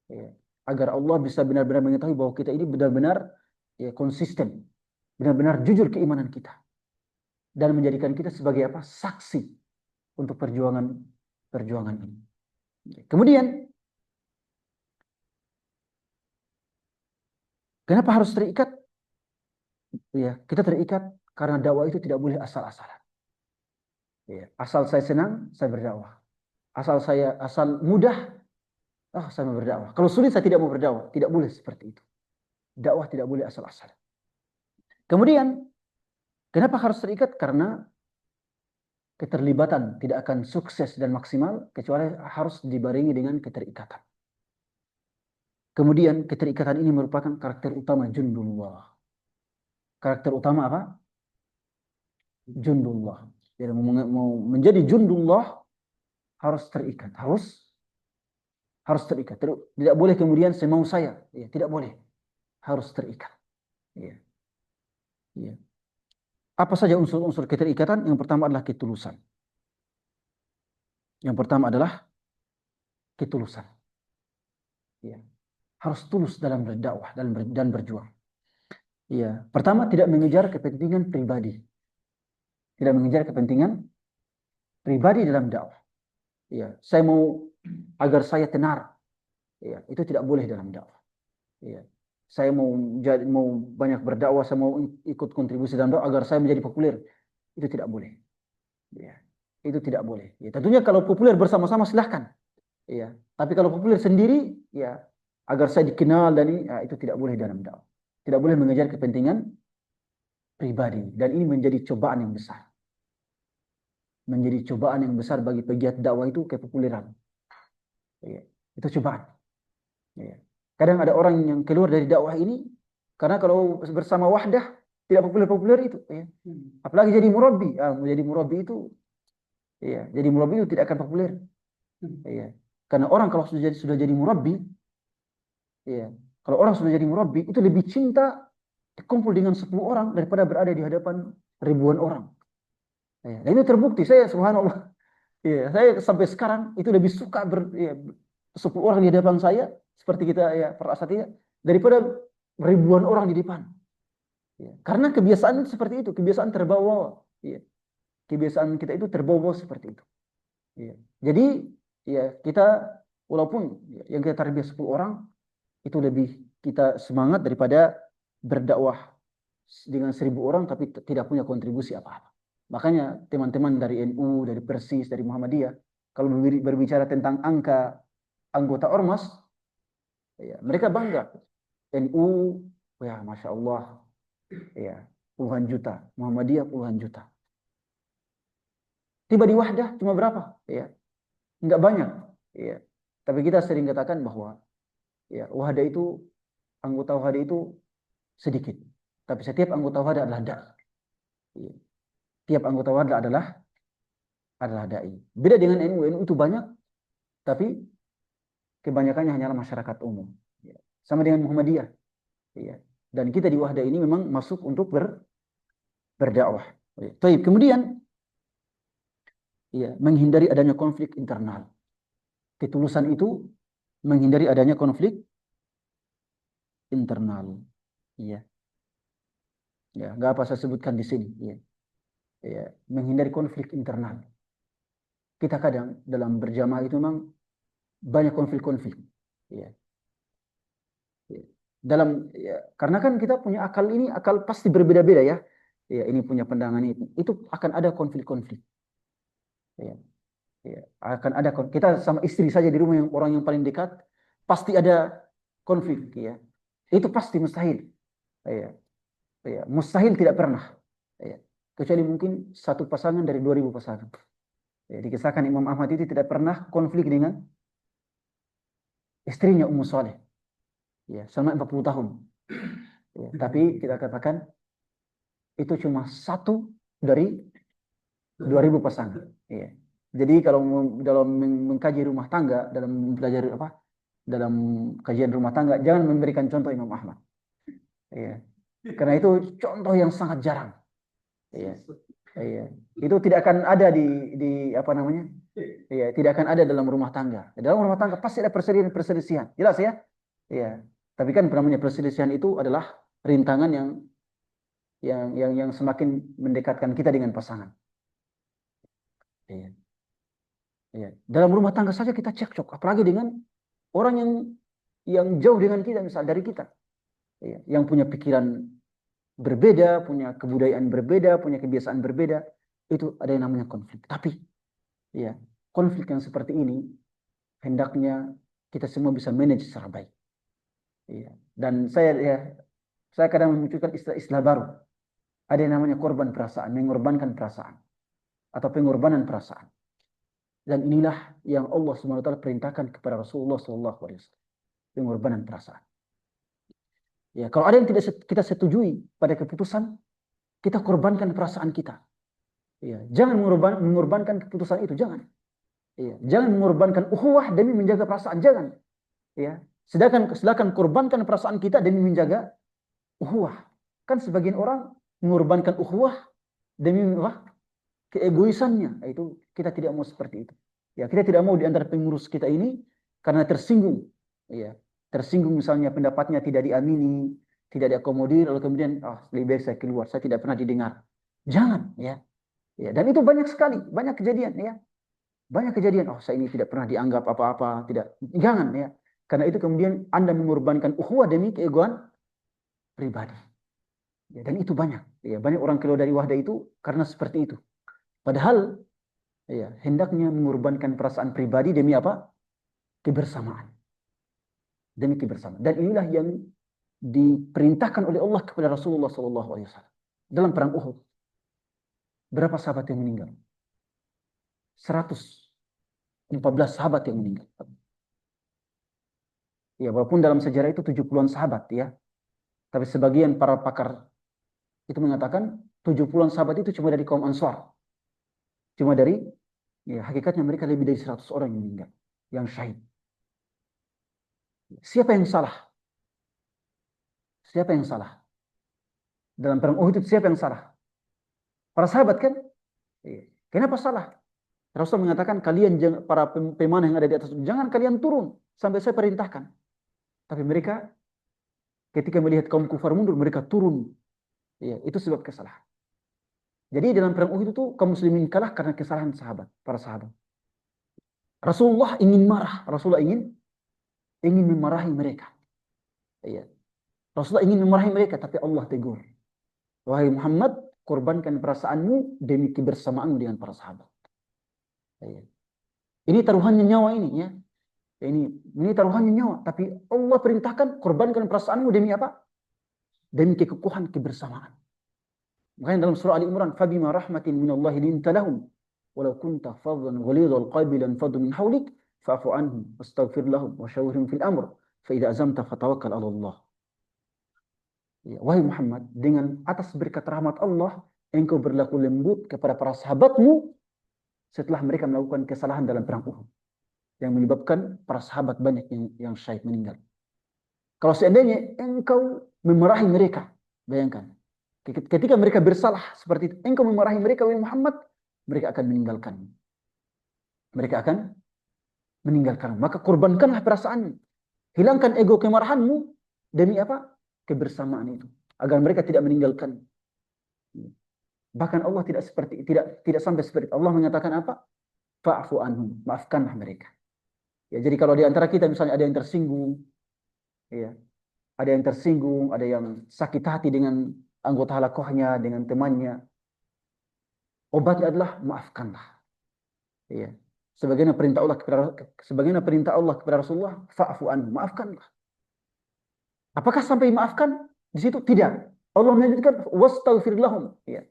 Ya, agar Allah bisa benar-benar mengetahui bahwa kita ini benar-benar ya konsisten, benar-benar jujur keimanan kita dan menjadikan kita sebagai apa? Saksi untuk perjuangan ini. Kemudian kenapa harus terikat? Ya, kita terikat karena dakwah itu tidak boleh asal-asalan. Ya, asal saya senang, saya berdakwah. Asal mudah, saya mau berdakwah. Kalau sulit saya tidak mau berdakwah. Tidak boleh seperti itu. Dakwah tidak boleh asal-asalan. Kemudian, kenapa harus terikat? Karena keterlibatan tidak akan sukses dan maksimal kecuali harus dibarengi dengan keterikatan. Kemudian keterikatan ini merupakan karakter utama jundullah. Karakter utama apa? Jundullah. Jadi mau menjadi jundullah harus terikat, harus terikat. Tidak boleh kemudian semau saya, ya, tidak boleh. Harus terikat. Ya. Ya. Apa saja unsur-unsur keterikatan? Yang pertama adalah ketulusan. Yang pertama adalah ketulusan. Ya. Harus tulus dalam berdakwah dan berjuang. Ya. Pertama, tidak mengejar kepentingan pribadi. Tidak mengejar kepentingan pribadi dalam dakwah. Ya, saya mau agar saya tenar. Ya, itu tidak boleh dalam dakwah. Ya. Saya mau banyak berdakwah, saya mau ikut kontribusi dalam dakwah agar saya menjadi populer. Itu tidak boleh. Ya. Itu tidak boleh. Ya, tentunya kalau populer bersama-sama silahkan. Ya. Tapi kalau populer sendiri, ya agar saya dikenal dan ini, ya, itu tidak boleh dalam dakwah. Tidak boleh mengejar kepentingan pribadi. Dan ini menjadi cobaan yang besar. Menjadi cobaan yang besar bagi pegiat dakwah itu kepopuleran. Ya. Itu cobaan. Ya. Kadang ada orang yang keluar dari dakwah ini karena kalau bersama wahdah tidak populer-populer itu. Ya. Apalagi jadi murabbi. Menjadi murabbi itu, ya, jadi murabbi itu tidak akan populer. Ya. Karena orang kalau sudah jadi murabbi, ya, kalau orang sudah jadi murabbi itu lebih cinta kumpul dengan 10 orang daripada berada di hadapan ribuan orang. Ya. Dan itu terbukti. Saya subhanallah. Ya, saya sampai sekarang itu lebih suka 10 orang di hadapan saya seperti kita ya perasaan daripada ribuan orang di depan. Ya, karena kebiasaan itu seperti itu, kebiasaan terbawa. Ya. Kebiasaan kita itu terbawa seperti itu. Ya. Jadi ya kita walaupun yang kita tarbiyah 10 orang itu lebih kita semangat daripada berdakwah dengan 1000 orang tapi tidak punya kontribusi apa-apa. Makanya teman-teman dari NU, dari Persis, dari Muhammadiyah kalau berbicara tentang angka anggota ormas, ya, mereka bangga. NU, ya Masya Allah, ya, puluhan juta. Muhammadiyah puluhan juta. Tiba di Wahdah cuma berapa? Ya, nggak banyak. Ya. Tapi kita sering katakan bahwa ya, Wahdah itu, anggota Wahdah itu sedikit. Tapi setiap anggota Wahdah adalah da'i. Ya. Tiap anggota Wahdah adalah da'i. Beda dengan NU. NU itu banyak, tapi kebanyakannya hanyalah masyarakat umum. Ya. Sama dengan Muhammadiyah. Ya. Dan kita di Wahdah ini memang masuk untuk berdakwah. Ya. Kemudian ya, menghindari adanya konflik internal. Ketulusan itu menghindari adanya konflik internal. Ya. Ya, nggak apa saya sebutkan di sini. Ya. ya, menghindari konflik internal. Kita kadang dalam berjamaah itu memang banyak konflik-konflik. Ya. Ya. Karena kan kita punya akal ini, akal pasti berbeda-beda ya. Ya, ini punya pandangan itu akan ada konflik-konflik. Ya. Ya, akan ada kita sama istri saja di rumah yang orang yang paling dekat pasti ada konflik ya. Itu pasti mustahil. Ya. Ya, mustahil tidak pernah. Ya. Kecuali mungkin satu pasangan dari 2000 pasangan. Ya, dikisahkan Imam Ahmad itu tidak pernah konflik dengan istrinya Ummu Saleh. Ya, selama 40 tahun. Ya, tapi kita katakan itu cuma satu dari 2000 pasangan. Ya. Jadi kalau dalam mengkaji rumah tangga, dalam mempelajari apa? Dalam kajian rumah tangga, jangan memberikan contoh Imam Ahmad. Ya. Karena itu contoh yang sangat jarang. Ya. Ya. Itu tidak akan ada di apa namanya? Ya, tidak akan ada dalam rumah tangga. Dalam rumah tangga pasti ada perselisihan. Jelas ya? Ya. Tapi kan namanya perselisihan itu adalah rintangan yang semakin mendekatkan kita dengan pasangan. Ya. Ya. Dalam rumah tangga saja kita cekcok, apalagi dengan orang yang jauh dengan kita, misal dari kita. Ya. Yang punya pikiran berbeda, punya kebudayaan berbeda, punya kebiasaan berbeda, itu ada yang namanya konflik. Tapi ya, konflik yang seperti ini hendaknya kita semua bisa manage secara baik. Ya. Dan saya kadang memunculkan istilah baru. Ada yang namanya korban perasaan, mengorbankan perasaan atau pengorbanan perasaan. Dan inilah yang Allah SWT perintahkan kepada Rasulullah SAW. Pengorbanan perasaan. Ya, kalau ada yang tidak kita setujui pada keputusan, kita korbankan perasaan kita. Ya, jangan mengorbankan keputusan itu, jangan. Ya, jangan mengorbankan ukhuwah demi menjaga perasaan, jangan. Ya, sedangkan korbankan perasaan kita demi menjaga ukhuwah. Kan sebagian orang mengorbankan ukhuwah demi keegoisannya. Itu kita tidak mau seperti itu. Ya, kita tidak mau di antara pengurus kita ini karena tersinggung. Ya, tersinggung misalnya pendapatnya tidak diamini, tidak diakomodir, lalu kemudian lebih baik saya keluar, saya tidak pernah didengar. Jangan, ya. Ya, dan itu banyak sekali, banyak kejadian, ya. Banyak kejadian, saya ini tidak pernah dianggap apa-apa, tidak. Jangan, ya. Karena itu kemudian Anda mengorbankan ukhuwah demi keegoan pribadi. Ya, dan itu banyak. Ya, banyak orang keluar dari wahdah itu karena seperti itu. Padahal ya, hendaknya mengorbankan perasaan pribadi demi apa? Kebersamaan. Demi kebersamaan. Dan inilah yang diperintahkan oleh Allah kepada Rasulullah SAW dalam perang Uhud. Berapa sahabat yang meninggal? 114 sahabat yang meninggal. Ya, walaupun dalam sejarah itu 70-an sahabat ya. Tapi sebagian para pakar itu mengatakan 70-an sahabat itu cuma dari kaum Ansar. Cuma dari, ya hakikatnya mereka lebih dari 100 orang yang meninggal. Yang syahid. Siapa yang salah? Siapa yang salah? Dalam perang Uhud itu siapa yang salah? Para sahabat kan? Kenapa salah? Rasul mengatakan kalian para pemanah yang ada di atas, jangan kalian turun sampai saya perintahkan. Tapi mereka ketika melihat kaum kufar mundur, mereka turun. Ya, itu sebab kesalahan. Jadi dalam perang Uhud itu kaum muslimin kalah karena kesalahan para sahabat. Rasulullah ingin marah, Rasulullah ingin memarahi mereka. Ya. Rasulullah ingin memarahi mereka, tapi Allah tegur. Wahai Muhammad, korbankan perasaanmu demi kebersamaanmu dengan para sahabat. Ya. Ini taruhannya nyawa ini ya. Ini taruhannya nyawa, tapi Allah perintahkan korbankan perasaanmu demi apa? Demi kekukuhan kebersamaan. Makanya dalam surah Ali Imran, "Fabima rahmatin minallahi linta lahum, walau kunta faddan ghalidhal qalbi lan faddu min hawlik, fa'fu anhum wastaghfir lahum wa syawirhum fil amr, fa idza azamta fatawakkal 'ala Allah." Ya, wahai Muhammad, dengan atas berkat rahmat Allah, engkau berlaku lembut kepada para sahabatmu setelah mereka melakukan kesalahan dalam perang Uhud yang menyebabkan para sahabat banyak yang syahid meninggal. Kalau seandainya engkau memarahi mereka, bayangkan, ketika mereka bersalah seperti itu, engkau memarahi mereka, wahai Muhammad, mereka akan meninggalkan. Mereka akan meninggalkan. Maka korbankanlah perasaanmu. Hilangkan ego kemarahanmu demi apa? Kebersamaan itu. Agar mereka tidak meninggalkan. Bahkan Allah tidak sampai seperti itu. Allah mengatakan apa? Fa'fu anhum, maafkanlah mereka. Ya, jadi kalau di antara kita misalnya ada yang tersinggung, ya, ada yang sakit hati dengan anggota halakohnya, dengan temannya, obatnya adalah maafkanlah. Ya. Sebagaimana perintah Allah kepada Rasulullah, fa'fu anhum, maafkanlah. Apakah sampai maafkan? Di situ tidak. Allah menyebutkan wastaghfir lahum. Ya.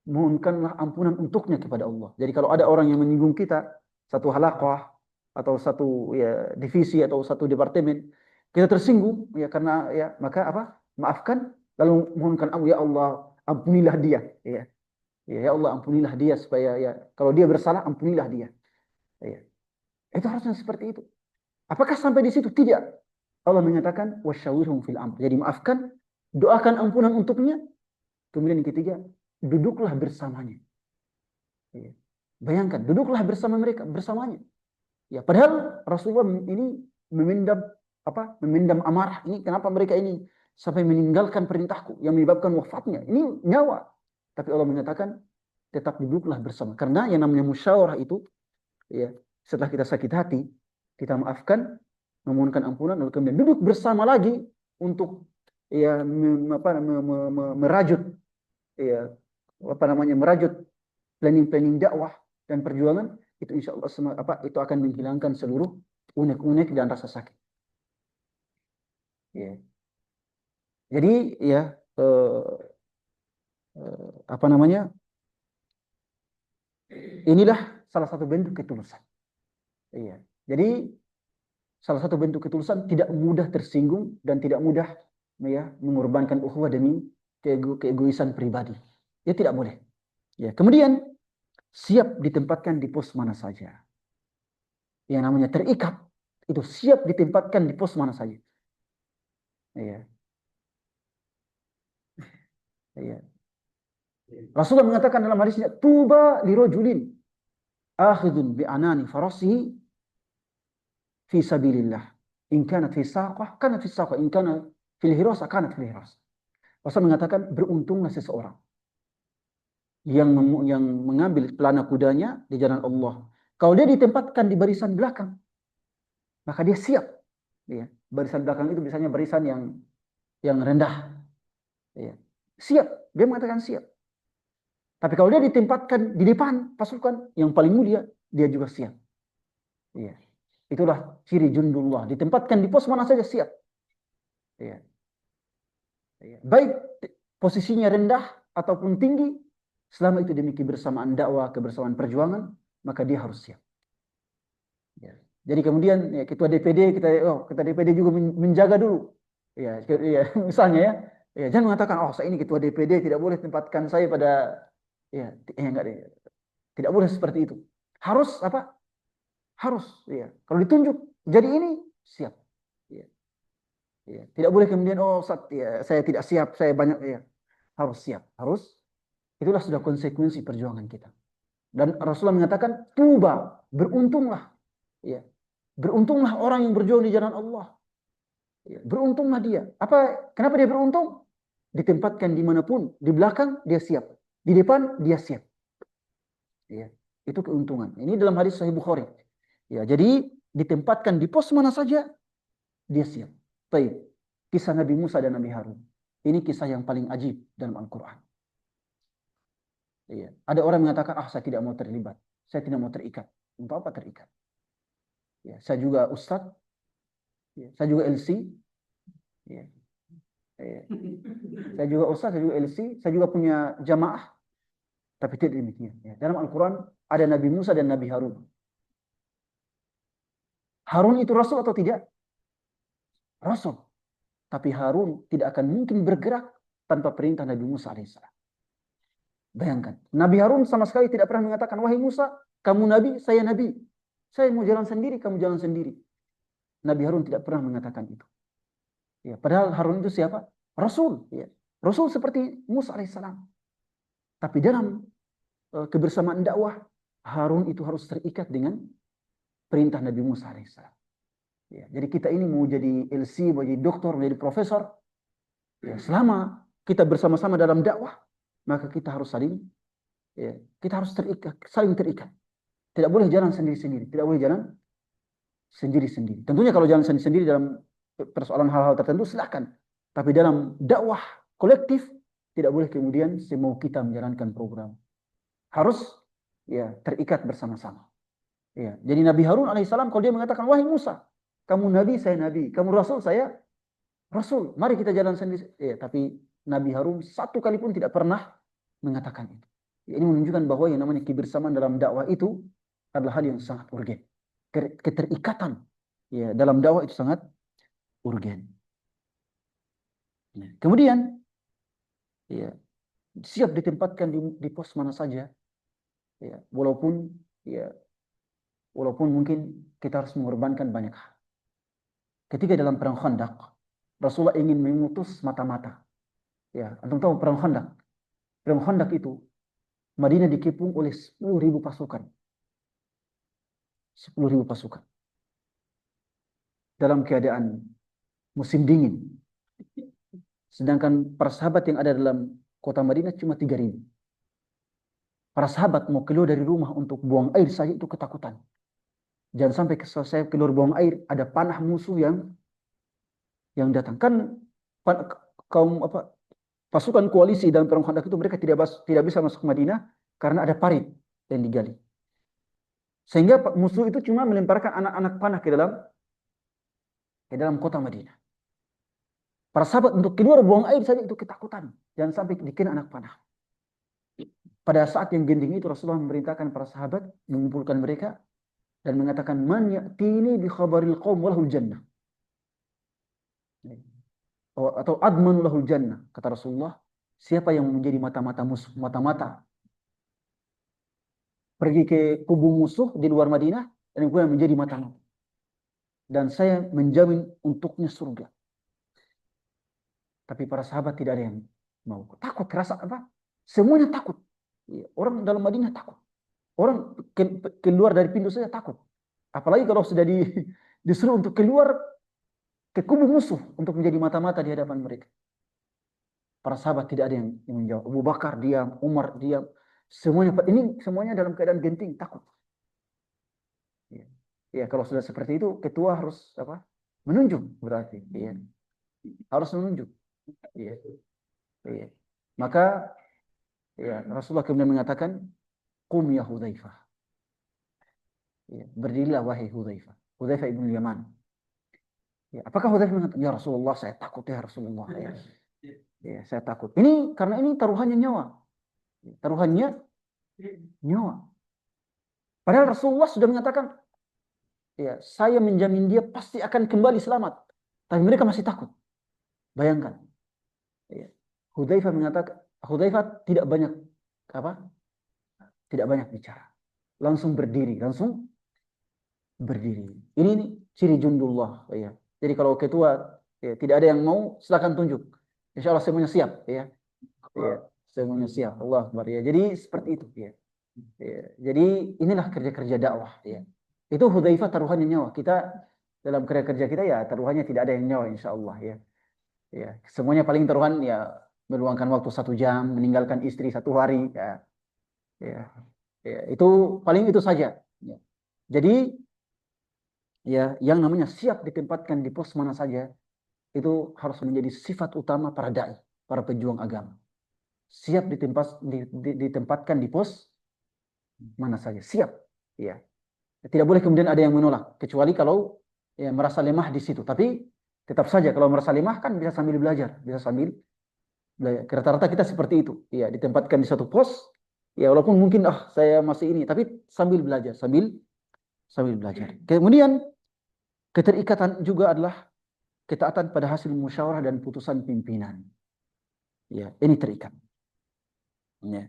Mohonkanlah ampunan untuknya kepada Allah. Jadi kalau ada orang yang menyinggung kita, satu halaqah atau satu ya divisi atau satu departemen, kita tersinggung ya karena ya maka apa? Maafkan lalu mohonkan ya Allah, ampunilah dia ya. Ya Allah ampunilah dia supaya ya kalau dia bersalah ampunilah dia. Ya. Itu harusnya seperti itu. Apakah sampai di situ? Tidak. Allah menyatakan wasyawirhum fil amr. Jadi maafkan, doakan ampunan untuknya. Kemudian yang ketiga, duduklah bersamanya. Ya. Bayangkan, duduklah bersama mereka, bersamanya. Ya, padahal Rasulullah ini memendam amarah. Ini kenapa mereka ini sampai meninggalkan perintahku yang menyebabkan wafatnya. Ini nyawa. Tapi Allah menyatakan tetap duduklah bersama. Karena yang namanya musyawarah itu, ya, setelah kita sakit hati, kita maafkan, memohonkan ampunan, lalu kemudian duduk bersama lagi untuk ya merajut ya merajut planning dakwah dan perjuangan itu insya Allah itu akan menghilangkan seluruh unek-unek dan rasa sakit. Ya. Jadi ya inilah salah satu bentuk ketulusan. Iya. Jadi salah satu bentuk ketulusan tidak mudah tersinggung dan tidak mudah ya mengorbankan ukhuwah demi keegoisan pribadi. Ya tidak boleh. Ya, kemudian siap ditempatkan di pos mana saja. Yang namanya terikat itu siap ditempatkan di pos mana saja. Iya. Iya. Rasulullah mengatakan dalam hadisnya, tuba lirajulin akhidun bi anani farasihi fi sabilillah. In kanat fi saqah, kanat fi saqah. In kanat fil hirasah, kanat fil hirasah. Rasul mengatakan beruntunglah seseorang yang mengambil pelana kudanya di jalan Allah. Kalau dia ditempatkan di barisan belakang, maka dia siap. Ya. Barisan belakang itu biasanya barisan yang rendah. Ya. Siap. Dia mengatakan siap. Tapi kalau dia ditempatkan di depan pasukan yang paling mulia, dia juga siap. Ya. Itulah ciri jundullah. Ditempatkan di pos mana saja siap. Ya. Ya. Baik posisinya rendah ataupun tinggi, selama itu demi kebersamaan dakwah, kebersamaan perjuangan, maka dia harus siap. Ya. Jadi kemudian ya, ketua DPD kita DPD juga menjaga dulu. Ya, misalnya ya, jangan mengatakan saya ini ketua DPD tidak boleh tempatkan saya pada enggak deh. Tidak boleh seperti itu. Harus apa? Harus ya. Kalau ditunjuk jadi ini siap. Ya. Ya. Tidak boleh kemudian saya tidak siap, saya banyak ya. Harus siap, harus. Itulah sudah konsekuensi perjuangan kita. Dan Rasulullah mengatakan, tuba, beruntunglah. Ya. Beruntunglah orang yang berjuang di jalan Allah. Ya. Beruntunglah dia. Kenapa dia beruntung? Ditempatkan dimanapun. Di belakang, dia siap. Di depan, dia siap. Ya. Itu keuntungan. Ini dalam hadis Sahih Bukhari. Ya, jadi ditempatkan di pos mana saja, dia siap. Baik. Kisah Nabi Musa dan Nabi Harun. Ini kisah yang paling ajib dalam Al-Quran. Iya. Ada orang mengatakan, saya tidak mau terlibat. Saya tidak mau terikat. Untuk apa terikat? Ya, saya juga ustadz. Ya, saya juga LC. Ya. Ya. Saya juga ustadz, saya juga LC. Saya juga punya jamaah. Tapi tidak demikian. Ya. Dalam Al-Quran ada Nabi Musa dan Nabi Harun. Harun itu Rasul atau tidak? Rasul. Tapi Harun tidak akan mungkin bergerak tanpa perintah Nabi Musa alaihissalam. Bayangkan, Nabi Harun sama sekali tidak pernah mengatakan, wahai Musa, kamu Nabi, saya Nabi. Saya mau jalan sendiri, kamu jalan sendiri. Nabi Harun tidak pernah mengatakan itu. Ya, padahal Harun itu siapa? Rasul. Ya. Rasul seperti Musa alaihissalam. Tapi dalam kebersamaan dakwah, Harun itu harus terikat dengan perintah Nabi Musa alaihissalam. Ya, jadi kita ini mau jadi LC, mau jadi doktor, mau jadi profesor, ya, selama kita bersama-sama dalam dakwah, maka kita harus saling Ya, kita harus terikat, saling terikat. Tidak boleh jalan sendiri-sendiri, tidak boleh jalan sendiri-sendiri. Tentunya kalau jalan sendiri-sendiri dalam persoalan hal-hal tertentu silakan. Tapi dalam dakwah kolektif tidak boleh kemudian semau kita menjalankan program. Harus ya terikat bersama-sama. Ya, jadi Nabi Harun alaihissalam kalau dia mengatakan, wahai Musa, kamu nabi, saya nabi, kamu rasul, saya rasul. Mari kita jalan sendiri. Ya, tapi Nabi Harun satu kali pun tidak pernah mengatakan itu. Ya, ini menunjukkan bahwa yang namanya kebersamaan dalam dakwah itu adalah hal yang sangat urgen. Keterikatan ya dalam dakwah itu sangat urgen. Ya. Kemudian ya siap ditempatkan di pos mana saja. Ya, walaupun mungkin kita harus mengorbankan banyak hal. Ketika dalam perang Khandaq, Rasulullah ingin memutus mata-mata. Ya, antum tahu perang Khandaq. Perang Khandaq itu Madinah dikepung oleh 10.000 pasukan. 10.000 pasukan. Dalam keadaan musim dingin. Sedangkan para sahabat yang ada dalam kota Madinah cuma 3.000. Para sahabat mau keluar dari rumah untuk buang air saja itu ketakutan. Jangan sampai selesai keluar buang air ada panah musuh yang datang. Kan kaum pasukan koalisi dalam perang Khandaq itu mereka tidak bisa masuk Madinah karena ada parit yang digali. Sehingga musuh itu cuma melemparkan anak-anak panah ke dalam kota Madinah. Para sahabat untuk keluar buang air saja itu ketakutan. Jangan sampai dikena anak panah. Pada saat yang genting itu Rasulullah memerintahkan para sahabat mengumpulkan mereka dan mengatakan, man ya'tini bi khabaril qaum walahul jannah. Atau admanu lahul jannah, kata Rasulullah, siapa yang menjadi mata-mata musuh, mata-mata pergi ke kubu musuh di luar Madinah dan kemudian menjadi mata-mata. Dan saya menjamin untuknya surga. Tapi para sahabat tidak ada yang mau. Takut, rasa apa? Semuanya takut. Orang dalam Madinah takut. Orang keluar dari pintu saja takut. Apalagi kalau sudah disuruh untuk keluar ke kubu musuh untuk menjadi mata-mata di hadapan mereka. Para sahabat tidak ada yang menjawab. Abu Bakar diam, Umar diam. Semuanya dalam keadaan genting, takut. Ya, kalau sudah seperti itu, ketua harus apa? Menunjuk berarti. Ya. Harus menunjuk. Ya. Ya. Maka ya, Rasulullah kemudian mengatakan, Qum ya Hudzaifah. Ya, berdirilah wahai Hudzaifah. Hudzaifah ibn Yaman. Ya, apakah Hudzaifah mengatakan, ya Rasulullah, saya takut ya Rasulullah. Ya, saya takut. Karena ini taruhannya nyawa. Taruhannya nyawa. Padahal Rasulullah sudah mengatakan, ya, saya menjamin dia pasti akan kembali selamat. Tapi mereka masih takut. Bayangkan. Ya. Hudzaifah tidak banyak tidak banyak bicara. Langsung berdiri. Ini ciri jundullah. Ya. Jadi kalau ketua ya, tidak ada yang mau, silakan tunjuk. Insya Allah semuanya siap. Ya. Ya. Semuanya siap. Allah Akbar. Ya. Jadi seperti itu. Ya. Ya. Jadi inilah kerja-kerja dakwah. Ya. Itu Hudzaifah taruhannya nyawa. Kita dalam kerja-kerja kita ya taruhannya tidak ada yang nyawa insya Allah. Ya. Ya. Semuanya paling taruhan ya meluangkan waktu 1 jam, meninggalkan istri 1 hari. Ya. Ya. Ya. Itu paling itu saja. Ya. Jadi ya yang namanya siap ditempatkan di pos mana saja itu harus menjadi sifat utama para dai, para pejuang agama. Siap ditempatkan di pos mana saja, siap. Ya. Tidak boleh kemudian ada yang menolak, kecuali kalau ya, merasa lemah di situ. Tapi tetap saja kalau merasa lemah kan bisa sambil belajar, bisa sambil belajar. Rata-rata kita seperti itu. Ya, ditempatkan di satu pos, ya walaupun mungkin saya masih ini, tapi sambil belajar, sambil belajar. Kemudian keterikatan juga adalah ketaatan pada hasil musyawarah dan putusan pimpinan. Ya, ini terikat. Ya.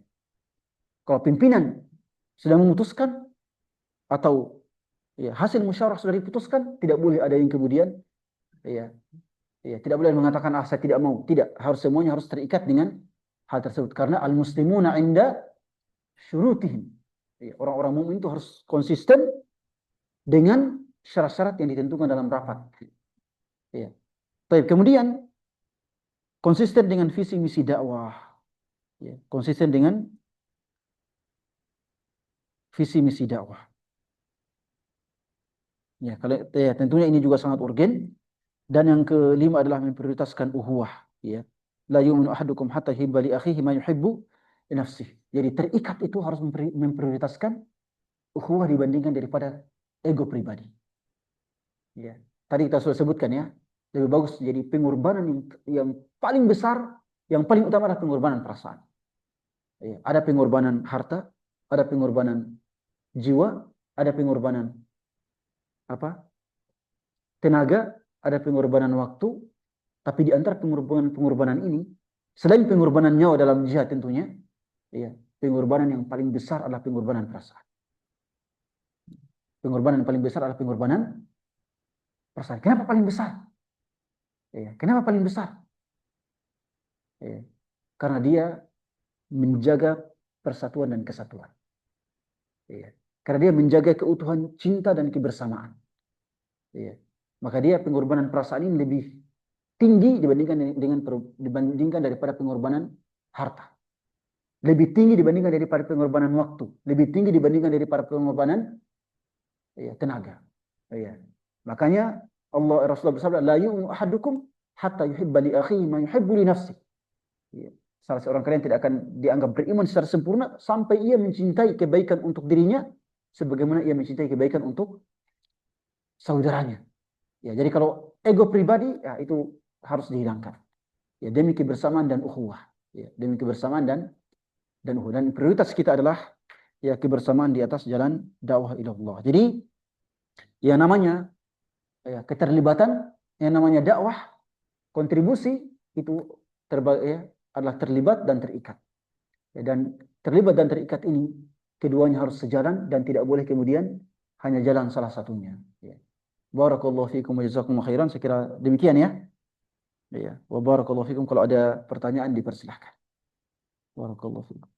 Kalau pimpinan sudah memutuskan atau ya, hasil musyawarah sudah diputuskan, tidak boleh ada yang kemudian ya, ya tidak boleh mengatakan saya tidak mau. Tidak, semuanya harus terikat dengan hal tersebut karena al-muslimuna 'inda syurutihim. Ya, orang-orang mukmin itu harus konsisten dengan syarat-syarat yang ditentukan dalam rapat. Ya. Baik, kemudian konsisten dengan visi misi dakwah. Ya, konsisten dengan visi misi dakwah. Ya, kalau ya, tentunya ini juga sangat urgen. Dan yang kelima adalah memprioritaskan uhuwah. Ya, la yu'minu ahadukum hatta yuhibba li akhihi ma yuhibbu li nafsihi. Jadi terikat itu harus memprioritaskan uhuwah dibandingkan daripada ego pribadi. Ya, tadi kita sudah sebutkan ya, lebih bagus jadi pengorbanan yang paling besar, yang paling utama adalah pengorbanan perasaan. Ya, ada pengorbanan harta, ada pengorbanan jiwa, ada pengorbanan apa? Tenaga, ada pengorbanan waktu, tapi di antara pengorbanan ini, selain pengorbanan nyawa dalam jihad tentunya, ya, pengorbanan yang paling besar adalah pengorbanan perasaan. Pengorbanan yang paling besar adalah pengorbanan perasaan. Kenapa paling besar? Ya, kenapa paling besar? Ya, karena dia menjaga persatuan dan kesatuan. Ya, karena dia menjaga keutuhan cinta dan kebersamaan. Ya, maka dia pengorbanan perasaan ini lebih tinggi dibandingkan daripada pengorbanan harta. Lebih tinggi dibandingkan daripada pengorbanan waktu, lebih tinggi dibandingkan daripada pengorbanan ya, tenaga. Ya. Makanya Rasulullah bersabda, la yu'minu ahadukum hatta yuhibba li akhihi ma yuhibbu li nafsihi. Ya. Salah seorang kalian tidak akan dianggap beriman secara sempurna sampai ia mencintai kebaikan untuk dirinya sebagaimana ia mencintai kebaikan untuk saudaranya. Ya, jadi kalau ego pribadi ya itu harus dihilangkan. Ya, demi kebersamaan dan ukhuwah. Ya, demi kebersamaan dan ukhuwah. Dan prioritas kita adalah ya kebersamaan di atas jalan dakwah ilallah. Jadi yang namanya ya, keterlibatan, yang namanya dakwah, kontribusi itu ya, adalah terlibat dan terikat. Ya, dan terlibat dan terikat ini keduanya harus sejalan dan tidak boleh kemudian hanya jalan salah satunya. Ya. Barakallahu fiikum wa jazakumullahu khairan. Saya kira demikian ya. Ya. Wa barakallahu fiikum. Kalau ada pertanyaan dipersilahkan. Barakallahu fiikum.